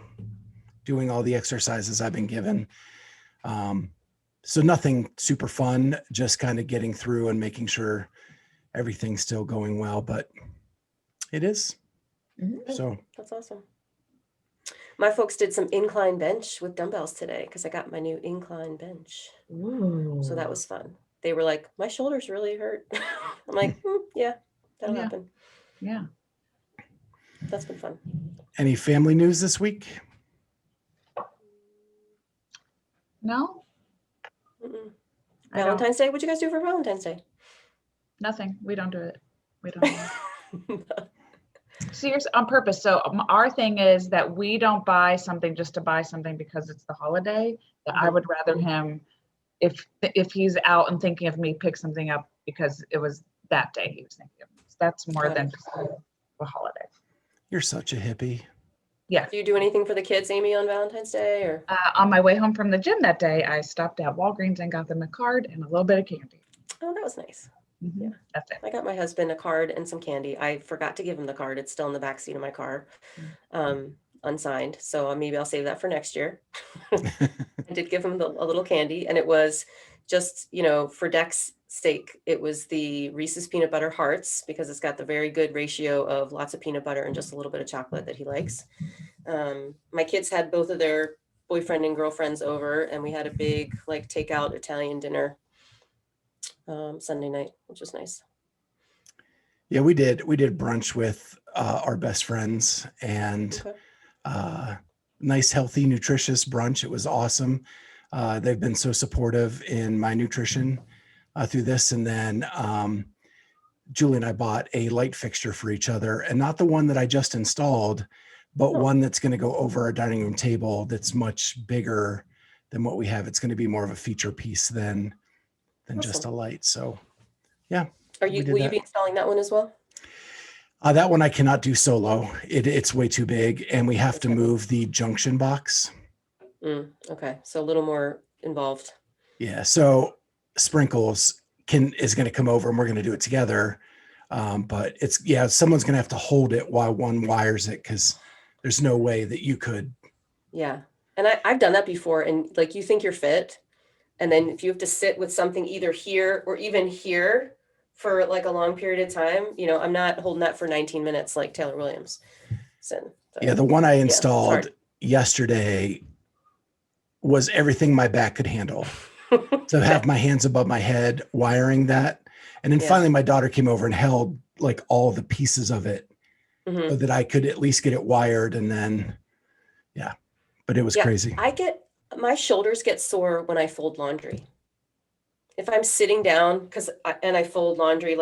doing all the exercises I've been given. So nothing super fun, just kind of getting through and making sure everything's still going well, but it is. So that's awesome. My folks did some incline bench with dumbbells today, because I got my new incline bench. Ooh. So that was fun. They were like, my shoulders really hurt. I'm like, yeah, that'll happen. Yeah. That's been fun. any family news this week? No. Valentine's Day? What'd you guys do for Valentine's Day? Nothing. We don't do it. We don't. Seriously, on purpose. So our thing is that we don't buy something just to buy something because it's the holiday. That I would rather him, if he's out and thinking of me, pick something up because it was that day he was thinking of me. So that's more than just a holiday. You're such a hippie. Yeah. Do you do anything for the kids, Amy, on Valentine's Day? Or on my way home from the gym that day, I stopped at Walgreens and got them a card and a little bit of candy. Oh, that was nice. Mm-hmm. Yeah, that's it. I got my husband a card and some candy. I forgot to give him the card. It's still in the back seat of my car, unsigned. So maybe I'll save that for next year. I did give him a little candy, and it was just, for Deck's sake, it was the Reese's peanut butter hearts, because it's got the very good ratio of lots of peanut butter and just a little bit of chocolate that he likes. My kids had both of their boyfriend and girlfriends over, and we had a big takeout Italian dinner Sunday night, which was nice. Yeah, we did brunch with our best friends, and nice, healthy, nutritious brunch. It was awesome. They've been so supportive in my nutrition through this. And then Julie and I bought a light fixture for each other, and not the one that I just installed, but one that's going to go over our dining room table that's much bigger than what we have. It's going to be more of a feature piece than just a light. So yeah. Will you be installing that one as well? That one I cannot do solo. It's way too big, and we have to move the junction box. Okay. So a little more involved. Yeah. So Sprinkles is going to come over and we're going to do it together. But someone's going to have to hold it while one wires it, because there's no way that you could. Yeah. And I've done that before. And you think you're fit, and then if you have to sit with something either here or even here for a long period of time, I'm not holding that for 19 minutes like Taylor Williams. So, the one I installed yesterday was everything my back could handle. To have my hands above my head wiring that. And then finally my daughter came over and held all the pieces of it so that I could at least get it wired. And then, but it was crazy. My shoulders get sore when I fold laundry. If I'm sitting down and I fold laundry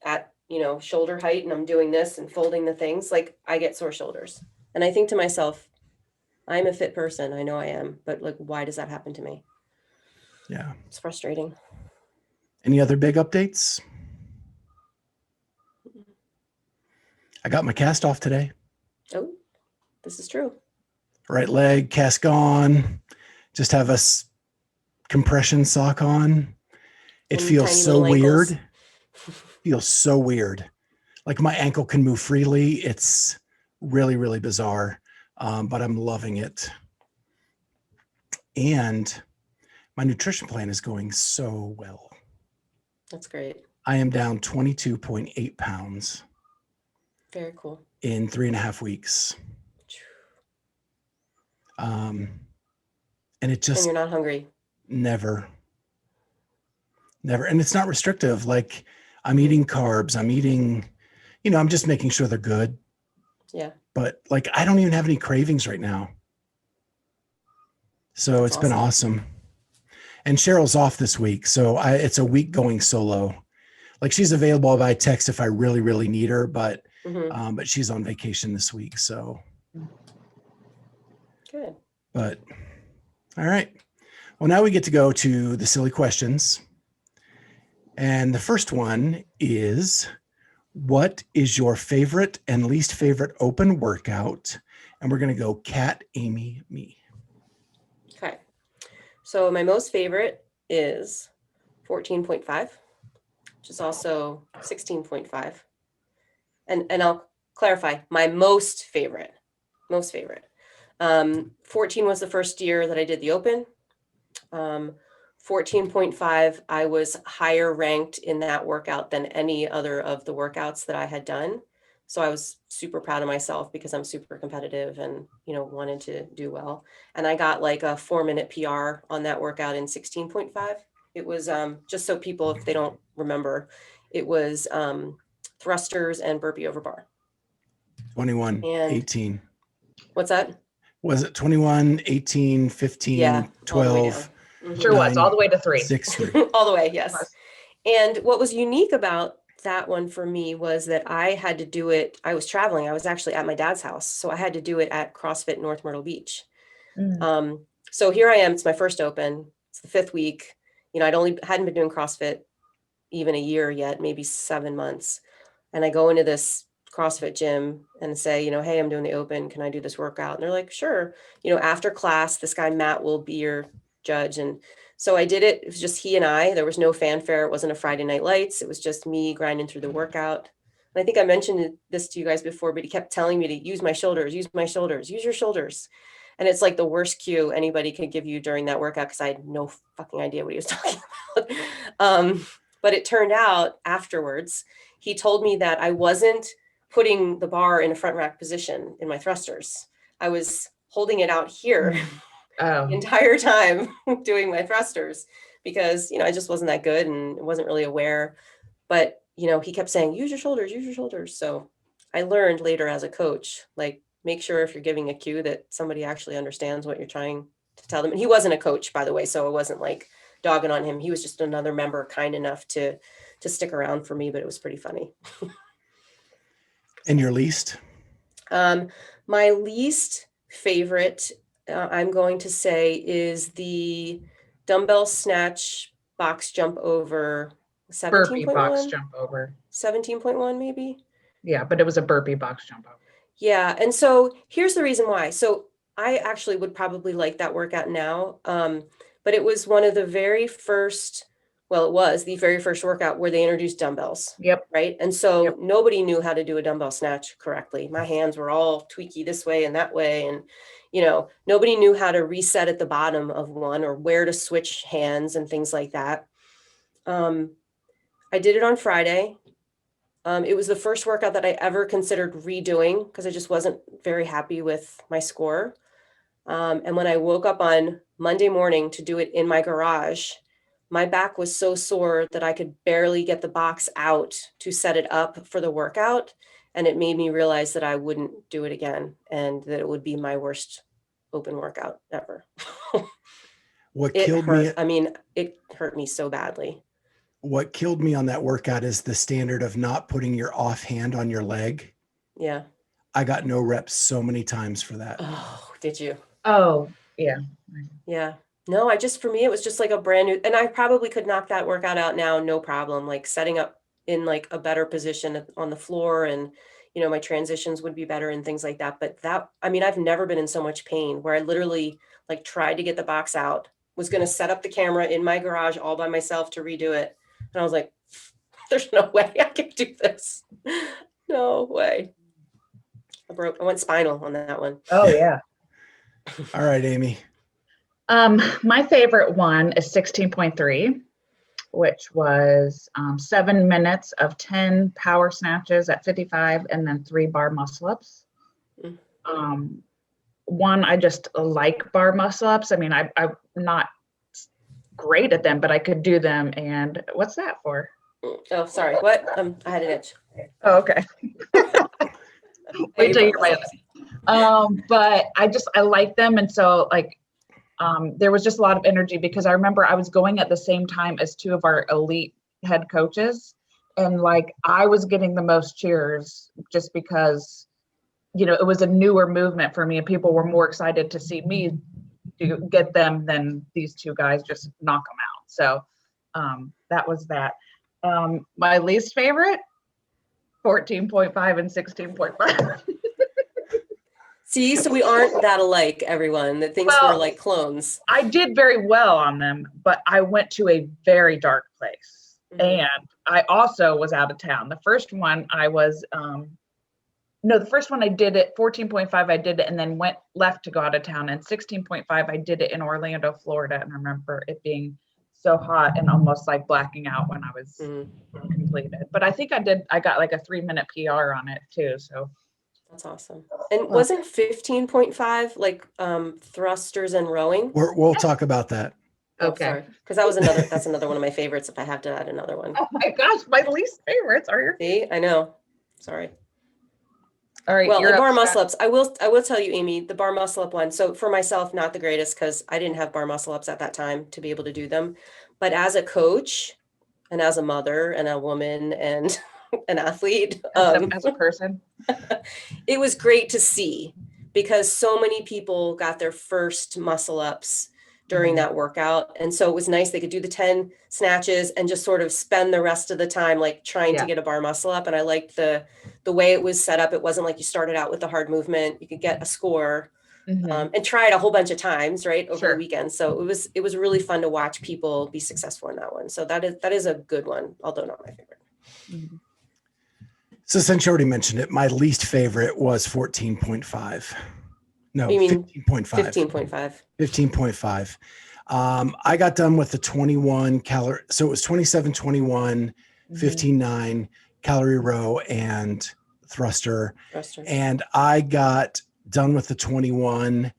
at shoulder height, and I'm doing this and folding the things, I get sore shoulders. And I think to myself, I'm a fit person. I know I am, but like, why does that happen to me? Yeah. It's frustrating. Any other big updates? I got my cast off today. Oh, this is true. Right leg cast on. Just have a compression sock on. It And feels tiny so little ankles. weird. Feels so weird. Like my ankle can move freely. It's really, really bizarre. But I'm loving it. And my nutrition plan is going so well. That's great. I am down 22.8 pounds Very cool. in 3.5 weeks. And it And just you're not hungry. never. And it's not restrictive. Like I'm eating carbs. I'm eating, I'm just making sure they're good. Yeah. But like, I don't even have any cravings right now. So That's it's been awesome. And Cheryl's off this week. So it's a week going solo. Like she's available by text if I really, really need her, but she's on vacation this week. So good. But all right. Well, now we get to go to the silly questions. And the first one is, what is your favorite and least favorite open workout? And we're going to go Kat, Amy, me. Okay. So my most favorite is 14.5, which is also 16.5. And I'll clarify, my most favorite. 14 was the first year that I did the open. 14.5, I was higher ranked in that workout than any other of the workouts that I had done. So I was super proud of myself because I'm super competitive and, wanted to do well. And I got like a 4-minute PR on that workout in 16.5. It was just so people, if they don't remember, it was thrusters and burpee over bar. 21, and 18. What's that? Was it 21, 18, 15, Yeah, 12? Sure was, all the way to 3. 6, 3. All the way, yes. And what was unique about that one for me was that I had to do it. I was traveling. I was actually at my dad's house. So I had to do it at CrossFit North Myrtle Beach. So here I am. It's my first open. It's the 5th week. Hadn't been doing CrossFit even a year yet, maybe 7 months. And I go into this CrossFit gym and say, hey, I'm doing the open. Can I do this workout? And they're like, sure. After class, this guy, Matt, will be your judge. And so I did it. It was just he and I. There was no fanfare. It wasn't a Friday Night Lights. It was just me grinding through the workout. And I think I mentioned this to you guys before, but he kept telling me to use my shoulders, use your shoulders. And it's like the worst cue anybody could give you during that workout because I had no fucking idea what he was talking about. But it turned out afterwards, he told me that I wasn't putting the bar in a front rack position in my thrusters. I was holding it out here the entire time doing my thrusters because, I just wasn't that good and wasn't really aware. But, he kept saying, use your shoulders. So I learned later as a coach, like, make sure if you're giving a cue that somebody actually understands what you're trying to tell them. And he wasn't a coach, by the way, so it wasn't like dogging on him. He was just another member kind enough to stick around for me, but it was pretty funny. And your least? My least favorite, I'm going to say, is the dumbbell snatch box jump over 17.1. Burpee box jump over. 17.1 maybe? Yeah, but it was a burpee box jump over. Yeah, and so here's the reason why. So I actually would probably like that workout now, but it was one of the very first, it was the very first workout where they introduced dumbbells. Yep. Right. And so nobody knew how to do a dumbbell snatch correctly. My hands were all tweaky this way and that way. And, nobody knew how to reset at the bottom of one or where to switch hands and things like that. I did it on Friday. It was the first workout that I ever considered redoing because I just wasn't very happy with my score. And when I woke up on Monday morning to do it in my garage, my back was so sore that I could barely get the box out to set it up for the workout. And it made me realize that I wouldn't do it again and that it would be my worst open workout ever. It hurt me so badly. What killed me on that workout is the standard of not putting your offhand on your leg. Yeah. I got no reps so many times for that. Oh, did you? Oh, yeah. Yeah. No, for me, it was just like a brand new, and I probably could knock that workout out now, no problem. Like setting up in like a better position on the floor, and, my transitions would be better and things like that. But I've never been in so much pain where I literally like tried to get the box out, was going to set up the camera in my garage all by myself to redo it. And I was like, there's no way I can do this. No way. I went spinal on that one. Oh, yeah. All right, Amy. My favorite one is 16.3, which was 7 minutes of 10 power snatches at 55 and then 3 bar muscle ups. One, I just like bar muscle ups. I mean, I'm not great at them, but I could do them. And what's that for? Oh, sorry. What? I had an itch. Oh, okay. Wait till you're right. But I like them. And so like, there was just a lot of energy because I remember I was going at the same time as 2 of our elite head coaches. And like, I was getting the most cheers just because, it was a newer movement for me and people were more excited to see me get them than these 2 guys just knock them out. So that was that. My least favorite, 14.5 and 16.5. See, so we aren't that alike, everyone. That things were like clones. I did very well on them, but I went to a very dark place. And I also was out of town. The first one I was, the first one I did it, 14.5, I did it and then left to go out of town. And 16.5, I did it in Orlando, Florida. And I remember it being so hot and almost like blacking out when I was completed. But I think I got like a 3-minute PR on it too. So that's awesome. And wasn't 15.5 like thrusters and rowing? We'll talk about that. Okay. Because that's another one of my favorites if I have to add another one. Oh my gosh, my least favorites are your. See, I know. Sorry. All right. Well, bar muscle ups. I will tell you, Amy, the bar muscle up one. So for myself, not the greatest because I didn't have bar muscle ups at that time to be able to do them. But as a coach and as a mother and a woman and an athlete, as a person, it was great to see because so many people got their first muscle ups during that workout. And so it was nice. They could do the 10 snatches and just sort of spend the rest of the time, like trying to get a bar muscle up. And I liked the way it was set up. It wasn't like you started out with a hard movement. You could get a score and try it a whole bunch of times, right, over the weekend. So it was really fun to watch people be successful in that one. So that is a good one, although not my favorite. So since you already mentioned it, my least favorite was 14.5. No, 15.5. 15.5. 15.5. I got done with the 21 calorie. So it was 27, 21, 15.9 calorie row and thruster. And I got done with the 21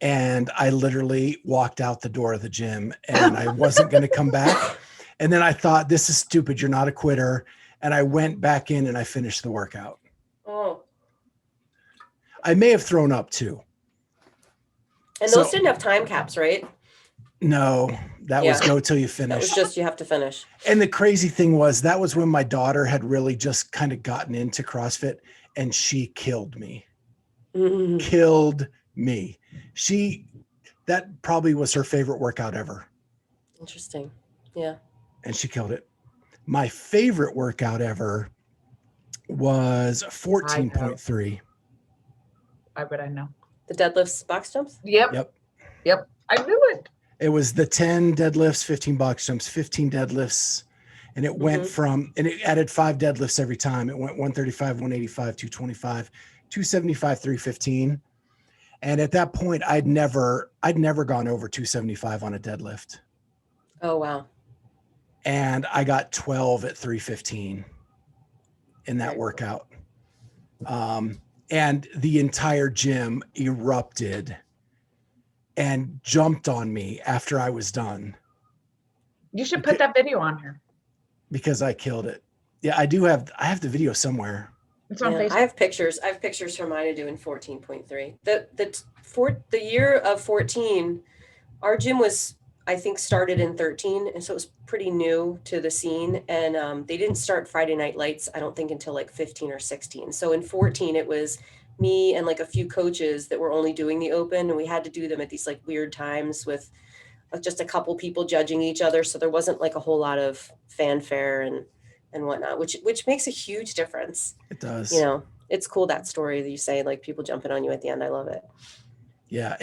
and I literally walked out the door of the gym and I wasn't going to come back. And then I thought, this is stupid. You're not a quitter. And I went back in and I finished the workout. Oh. I may have thrown up too. And those didn't have time caps, right? No, that was go till you finish. That was just, you have to finish. And the crazy thing was that was when my daughter had really just kind of gotten into CrossFit and she killed me. Killed me. That probably was her favorite workout ever. Interesting. Yeah. And she killed it. My favorite workout ever was 14.3. I bet I know. The deadlifts, box jumps? Yep. I knew it. It was the 10 deadlifts, 15 box jumps, 15 deadlifts. And it went and it added 5 deadlifts every time. It went 135, 185, 225, 275, 315. And at that point, I'd never gone over 275 on a deadlift. Oh, wow. And I got 12 at 315 in that workout. And the entire gym erupted and jumped on me after I was done. You should put that video on here. Because I killed it. Yeah, I have the video somewhere. It's on Facebook. I have pictures from mine doing 14.3. The year of 14, our gym was, I think, started in 13. And so it was pretty new to the scene. And they didn't start Friday Night Lights, I don't think, until like 15 or 16. So in 14, it was me and like a few coaches that were only doing the open, and we had to do them at these like weird times with just a couple people judging each other. So there wasn't like a whole lot of fanfare and whatnot, which makes a huge difference. It does. You know, it's cool, that story that you say, like people jumping on you at the end. I love it. Yeah,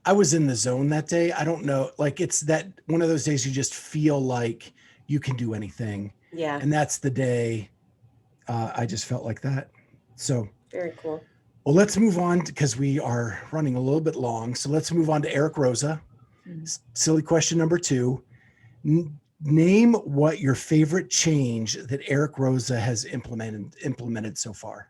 I was in the zone that day. I don't know, like it's that one of those days you just feel like you can do anything. Yeah. And that's the day I just felt like that. So very cool. Well, let's move on because we are running a little bit long. So let's move on to Eric Roza. Silly question number 2. Name what your favorite change that Eric Roza has implemented so far.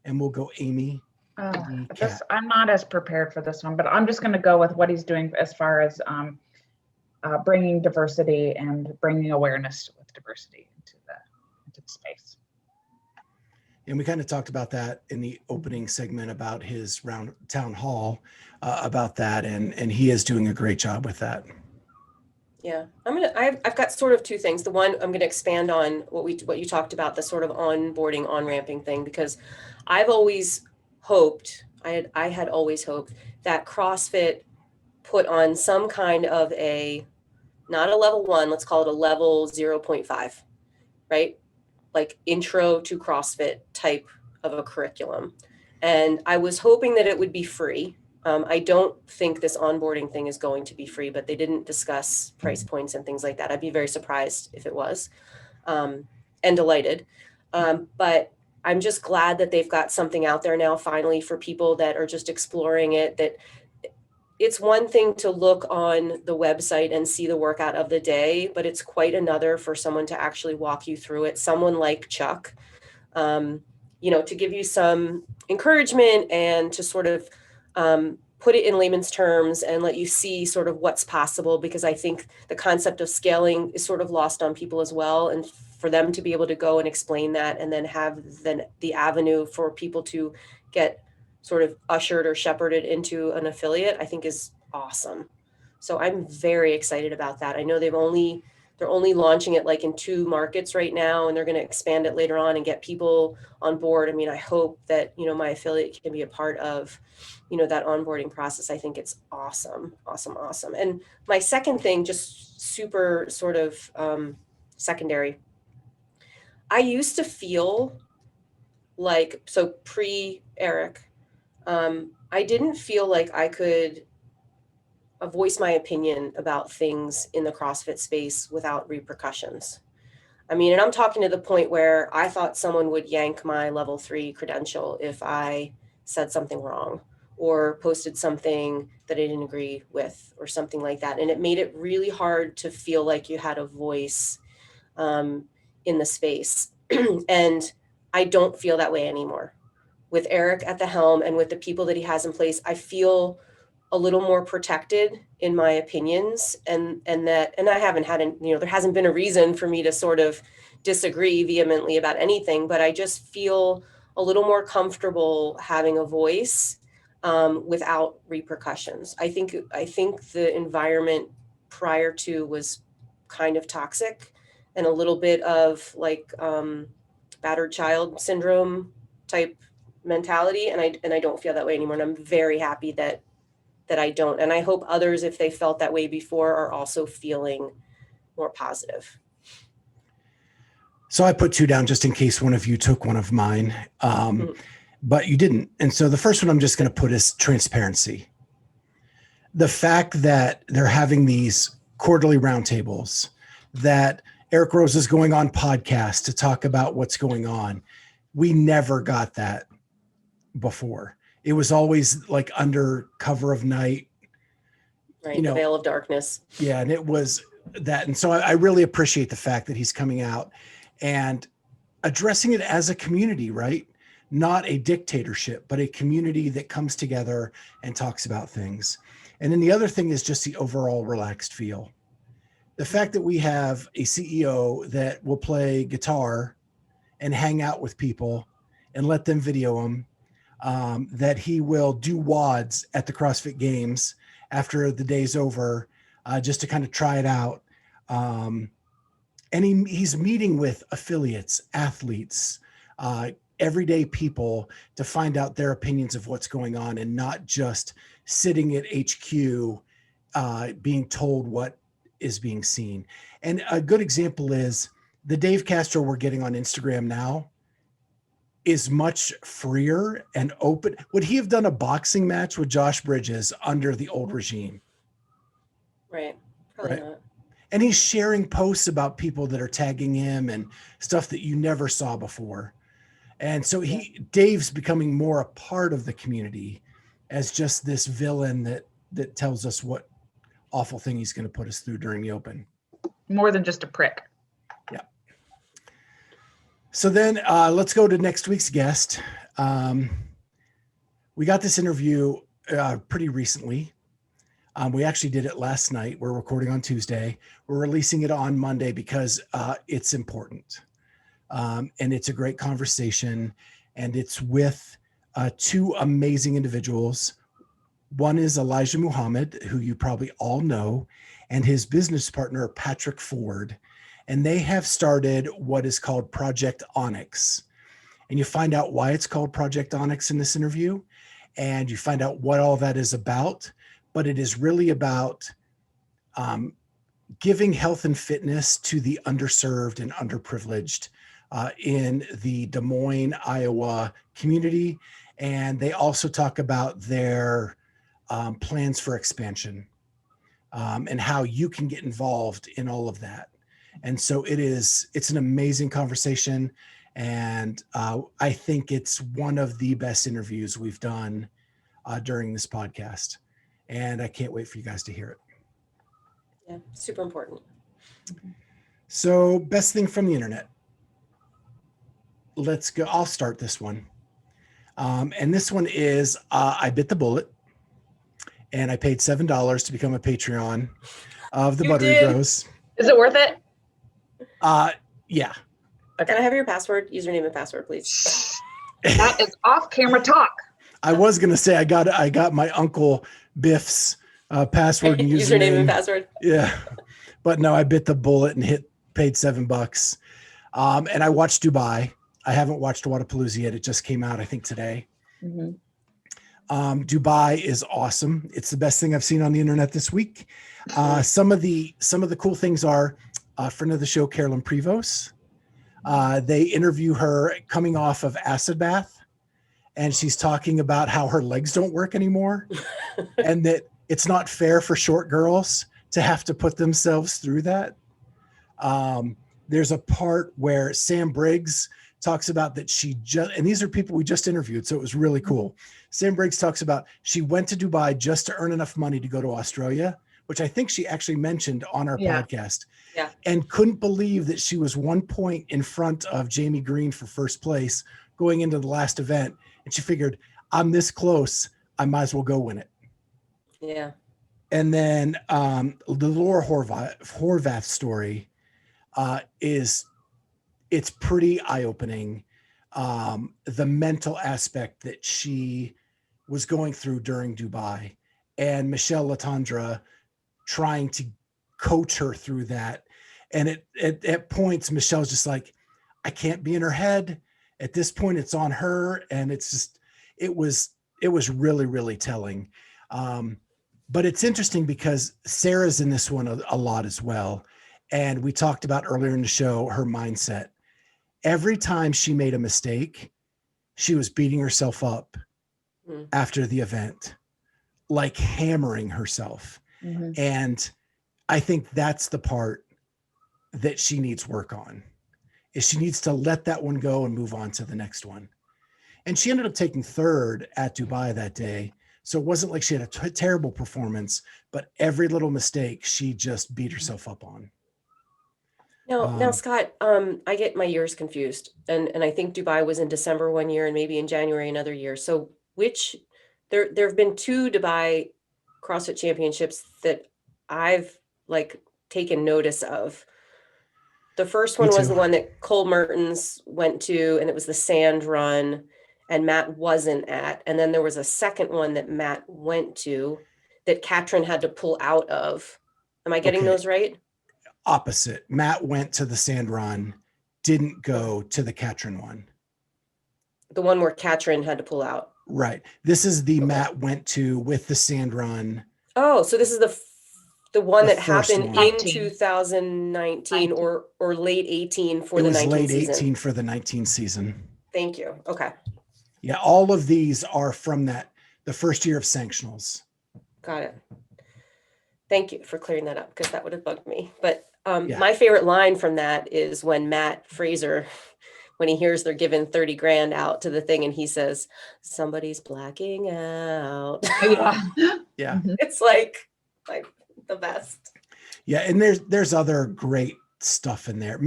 And we'll go Amy. I'm not as prepared for this one, but I'm just going to go with what he's doing as far as bringing diversity and bringing awareness with diversity into the space. And we kind of talked about that in the opening segment about his round town hall about that. And he is doing a great job with that. Yeah, I've got sort of 2 things. The one, I'm going to expand on what you talked about, the sort of onboarding, on-ramping thing, because I've always hoped, I had always hoped that CrossFit put on some kind of not a level 1, let's call it a level 0.5, right? Like intro to CrossFit type of a curriculum. And I was hoping that it would be free. I don't think this onboarding thing is going to be free, but they didn't discuss price points and things like that. I'd be very surprised if it was, and delighted. But I'm just glad that they've got something out there now, finally, for people that are just exploring it. That it's one thing to look on the website and see the workout of the day, but it's quite another for someone to actually walk you through it. Someone like Chuck, to give you some encouragement and to sort of put it in layman's terms and let you see sort of what's possible, because I think the concept of scaling is sort of lost on people as well. And for them to be able to go and explain that and then have the avenue for people to get sort of ushered or shepherded into an affiliate, I think is awesome. So I'm very excited about that. I know they're only launching it like in 2 markets right now, and they're going to expand it later on and get people on board. I mean, I hope that, my affiliate can be a part of, that onboarding process. I think it's awesome, awesome, awesome. And my second thing, just super sort of secondary, I used to feel like, so pre-Eric, I didn't feel like I could voice my opinion about things in the CrossFit space without repercussions. I mean, and I'm talking to the point where I thought someone would yank my level 3 credential if I said something wrong or posted something that I didn't agree with or something like that. And it made it really hard to feel like you had a voice in the space. And I don't feel that way anymore. With Eric at the helm and with the people that he has in place, I feel a little more protected in my opinions, and I haven't had, there hasn't been a reason for me to sort of disagree vehemently about anything, but I just feel a little more comfortable having a voice without repercussions. I think the environment prior to was kind of toxic and a little bit of like battered child syndrome type mentality, and I don't feel that way anymore. And I'm very happy that I don't. And I hope others, if they felt that way before, are also feeling more positive. So I put 2 down just in case one of you took one of mine, but you didn't. And so the first one I'm just going to put is transparency. The fact that they're having these quarterly roundtables, that Eric Roza is going on podcasts to talk about what's going on. We never got that before. It was always like under cover of night, right? The veil of darkness. Yeah. And it was that. And so I really appreciate the fact that he's coming out and addressing it as a community, right? Not a dictatorship, but a community that comes together and talks about things. And then the other thing is just the overall relaxed feel. The fact that we have a CEO that will play guitar and hang out with people and let them video them. That he will do WODs at the CrossFit Games after the day's over, just to kind of try it out. And he's meeting with affiliates, athletes, everyday people to find out their opinions of what's going on, and not just sitting at HQ being told what is being seen. And a good example is the Dave Castro we're getting on Instagram now is much freer and open. Would he have done a boxing match with Josh Bridges under the old regime? Right. Probably Right. not. And he's sharing posts about people that are tagging him and stuff that you never saw before. And so Dave's becoming more a part of the community as just this villain that tells us what awful thing he's going to put us through during the Open. More than just a prick. Yeah. So then let's go to next week's guest. We got this interview pretty recently. We actually did it last night. We're recording on Tuesday. We're releasing it on Monday because it's important. And it's a great conversation. And it's with two amazing individuals. One is Elijah Muhammad, who you probably all know, and his business partner, Patrick Ford. And they have started what is called Project Onyx. And you find out why it's called Project Onyx in this interview. And you find out what all that is about. But it is really about giving health and fitness to the underserved and underprivileged in the Des Moines, Iowa community. And they also talk about their plans for expansion and how you can get involved in all of that. And so it's an amazing conversation. And I think it's one of the best interviews we've done during this podcast. And I can't wait for you guys to hear it. Yeah, super important. So, best thing from the internet. Let's go. I'll start this one. And this one is I bit the bullet and I paid $7 to become a Patreon of the Buttery Bros. Is it worth it? Yeah. Okay. Can I have your password, username and password, please? That is off camera talk. I was going to say I got my Uncle Biff's password and username and password. Yeah. But no, I bit the bullet and paid $7. And I watched Dubai. I haven't watched Wadapalooza yet. It just came out, I think, today. Mm-hmm. Dubai is awesome. It's the best thing I've seen on the internet this week. Some of the cool things are a friend of the show, Carolyn Prevost. They interview her coming off of acid bath. And she's talking about how her legs don't work anymore and that it's not fair for short girls to have to put themselves through that. There's a part where Sam Briggs talks about that and these are people we just interviewed, so it was really cool. Sam Briggs talks about she went to Dubai just to earn enough money to go to Australia, which I think she actually mentioned on our podcast. Yeah. And couldn't believe that she was 1 point in front of Jamie Green for first place going into the last event. And she figured, I'm this close, I might as well go win it. Yeah. And then the Laura Horvath story it's pretty eye-opening. The mental aspect that she was going through during Dubai, and Michelle Latondra trying to coach her through that. And at points, Michelle's just like, I can't be in her head. At this point, it's on her. And it's just, it was really, really telling. But it's interesting because Sarah's in this one a lot as well. And we talked about earlier in the show, her mindset. Every time she made a mistake, she was beating herself up after the event, like hammering herself. Mm-hmm. And I think that's the part that she needs work on, is she needs to let that one go and move on to the next one. And she ended up taking third at Dubai that day. So it wasn't like she had a terrible performance, but every little mistake she just beat herself up on. Now, Scott, I get my years confused. And I think Dubai was in December one year and maybe in January another year. So there have been 2 Dubai CrossFit championships that I've taken notice of. The first one was the one that Cole Mertens went to, and it was the sand run, and Matt wasn't at. And then there was a second one that Matt went to that Katrin had to pull out of. Am I getting those right? Opposite. Matt went to the sand run, didn't go to the Katrin one. The one where Katrin had to pull out. Right. This is the Matt went to with the sand run. Oh, so this is the one The that first happened one. in 2019 or late 18 for It the was 19 late season. 18 for the 19 season. Thank you. Okay. Yeah, all of these are from the first year of sanctionals. Got it. Thank you for clearing that up, because that would have bugged me. But Yeah. my favorite line from that is when Matt Fraser, when he hears they're giving 30 grand out to the thing, and he says, somebody's blacking out. Yeah. Yeah. It's like the best. Yeah, and there's other great stuff in there.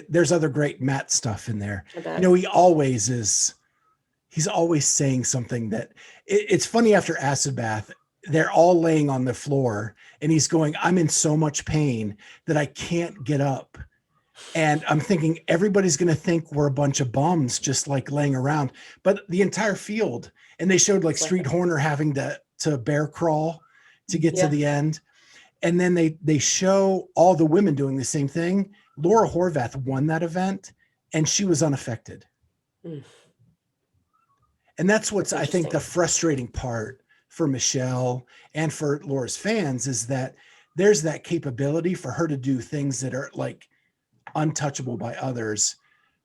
There's other great Matt stuff in there. You know, he's always saying something that it's funny. After acid bath, they're all laying on the floor and he's going, I'm in so much pain that I can't get up. And I'm thinking everybody's going to think we're a bunch of bums just like laying around, but the entire field. And they showed like Street Horner having to bear crawl to get to the end. And then they show all the women doing the same thing. Laura Horvath won that event and she was unaffected. And that's what's, I think, the frustrating part for Michelle and for Laura's fans is that there's that capability for her to do things that are like untouchable by others,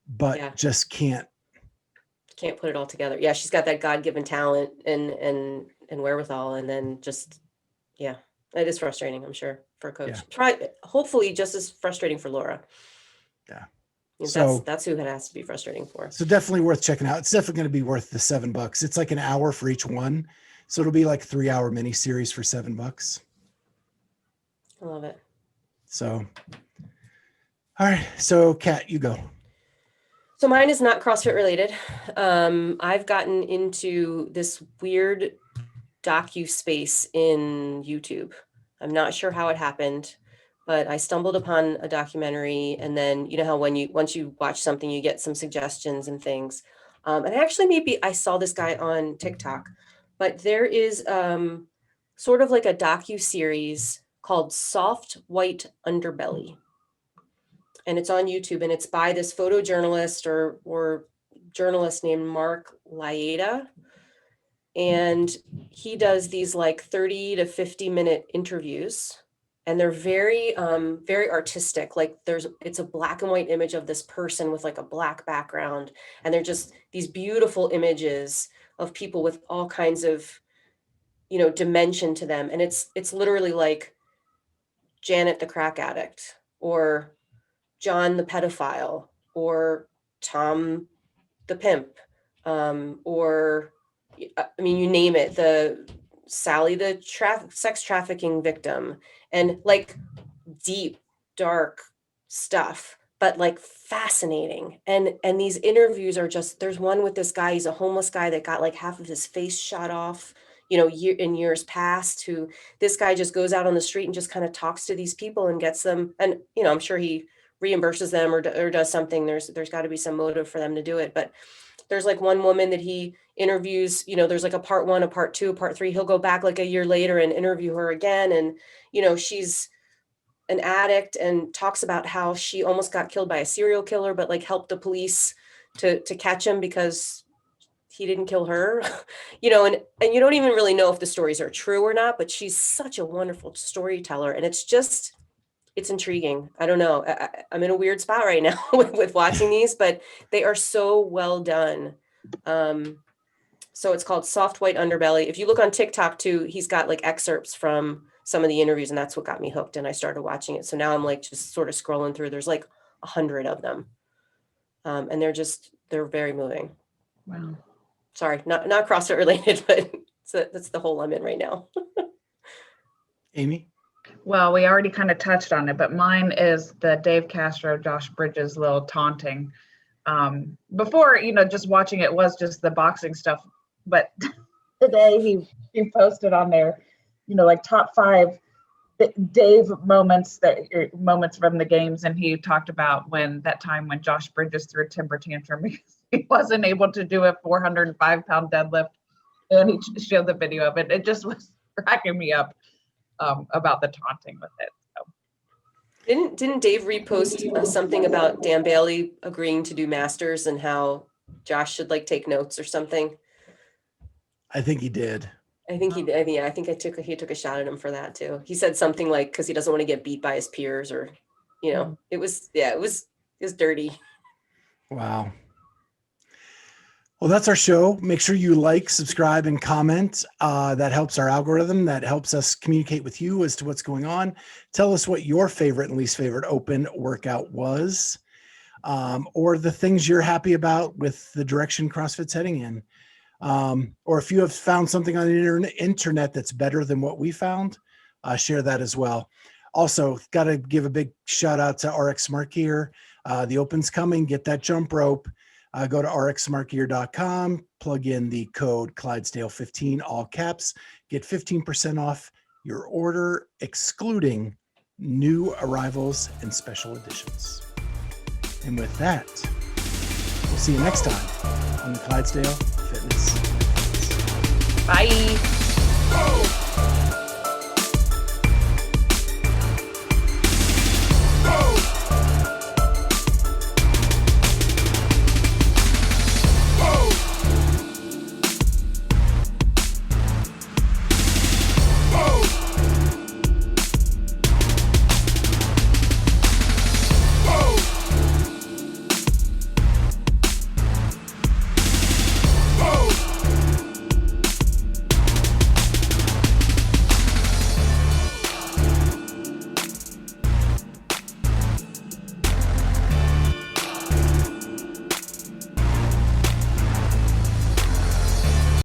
but just can't put it all together. Yeah, she's got that God-given talent and wherewithal, and then just it is frustrating, I'm sure, for a coach. Hopefully just as frustrating for Laura. Yeah. So that's who it has to be frustrating for. So definitely worth checking out. It's definitely going to be worth the $7. It's like an hour for each one. So it'll be like 3-hour mini series for $7. I love it. So, all right. So Kat, you go. So mine is not CrossFit related. I've gotten into this weird docu-space in YouTube. I'm not sure how it happened, but I stumbled upon a documentary, and then you know how once you watch something, you get some suggestions and things. And actually, maybe I saw this guy on TikTok, but there is sort of like a docu-series called Soft White Underbelly. And it's on YouTube, and it's by this photojournalist or journalist named Mark Laeta. And he does these like 30 to 50-minute interviews, and they're very, very artistic. Like it's a black and white image of this person with like a black background. And they're just these beautiful images of people with all kinds of, dimension to them. And it's literally like Janet, the crack addict, or John, the pedophile, or Tom, the pimp, or you name it, the Sally, the sex trafficking victim, and like deep, dark stuff, but like fascinating. And these interviews are just, there's one with this guy, he's a homeless guy that got like half of his face shot off, in years past, who this guy just goes out on the street and just kind of talks to these people and gets them. And, I'm sure he reimburses them or does something. There's got to be some motive for them to do it. But there's like one woman that he interviews, there's like a part 1, a part 2, a part 3. He'll go back like a year later and interview her again. And, she's an addict and talks about how she almost got killed by a serial killer, but like helped the police to catch him because he didn't kill her, and you don't even really know if the stories are true or not, but she's such a wonderful storyteller. And it's intriguing. I don't know. I'm in a weird spot right now with watching these, but they are so well done. So it's called Soft White Underbelly. If you look on TikTok too, he's got like excerpts from some of the interviews, and that's what got me hooked. And I started watching it. So now I'm like just sort of scrolling through. There's like 100 of them. And they're very moving. Wow. Sorry, not CrossFit related, but that's the hole I'm in right now. Amy? Well, we already kind of touched on it, but mine is the Dave Castro, Josh Bridges little taunting. Before, just watching it was just the boxing stuff, but today he posted on there, like top 5 Dave moments from the games, and he talked about when Josh Bridges threw a temper tantrum because he wasn't able to do a 405-pound deadlift, and he showed the video of it. It just was cracking me up about the taunting with it. So. Didn't Dave repost something about Dan Bailey agreeing to do masters and how Josh should like take notes or something. I think he did. I think he did. Yeah, I think he took a shot at him for that too. He said something like, because he doesn't want to get beat by his peers, or, you know, it was dirty. Wow. Well, that's our show. Make sure you like, subscribe, and comment. That helps our algorithm. That helps us communicate with you as to what's going on. Tell us what your favorite and least favorite open workout was, or the things you're happy about with the direction CrossFit's heading in. Or if you have found something on the internet that's better than what we found, share that as well. Also, got to give a big shout out to RX Smart Gear. The Open's coming. Get that jump rope. Go to rxsmartgear.com, plug in the code Clydesdale15, all caps, get 15% off your order, excluding new arrivals and special editions. And with that, we'll see you next time on the Clydesdale Fitness. Bye.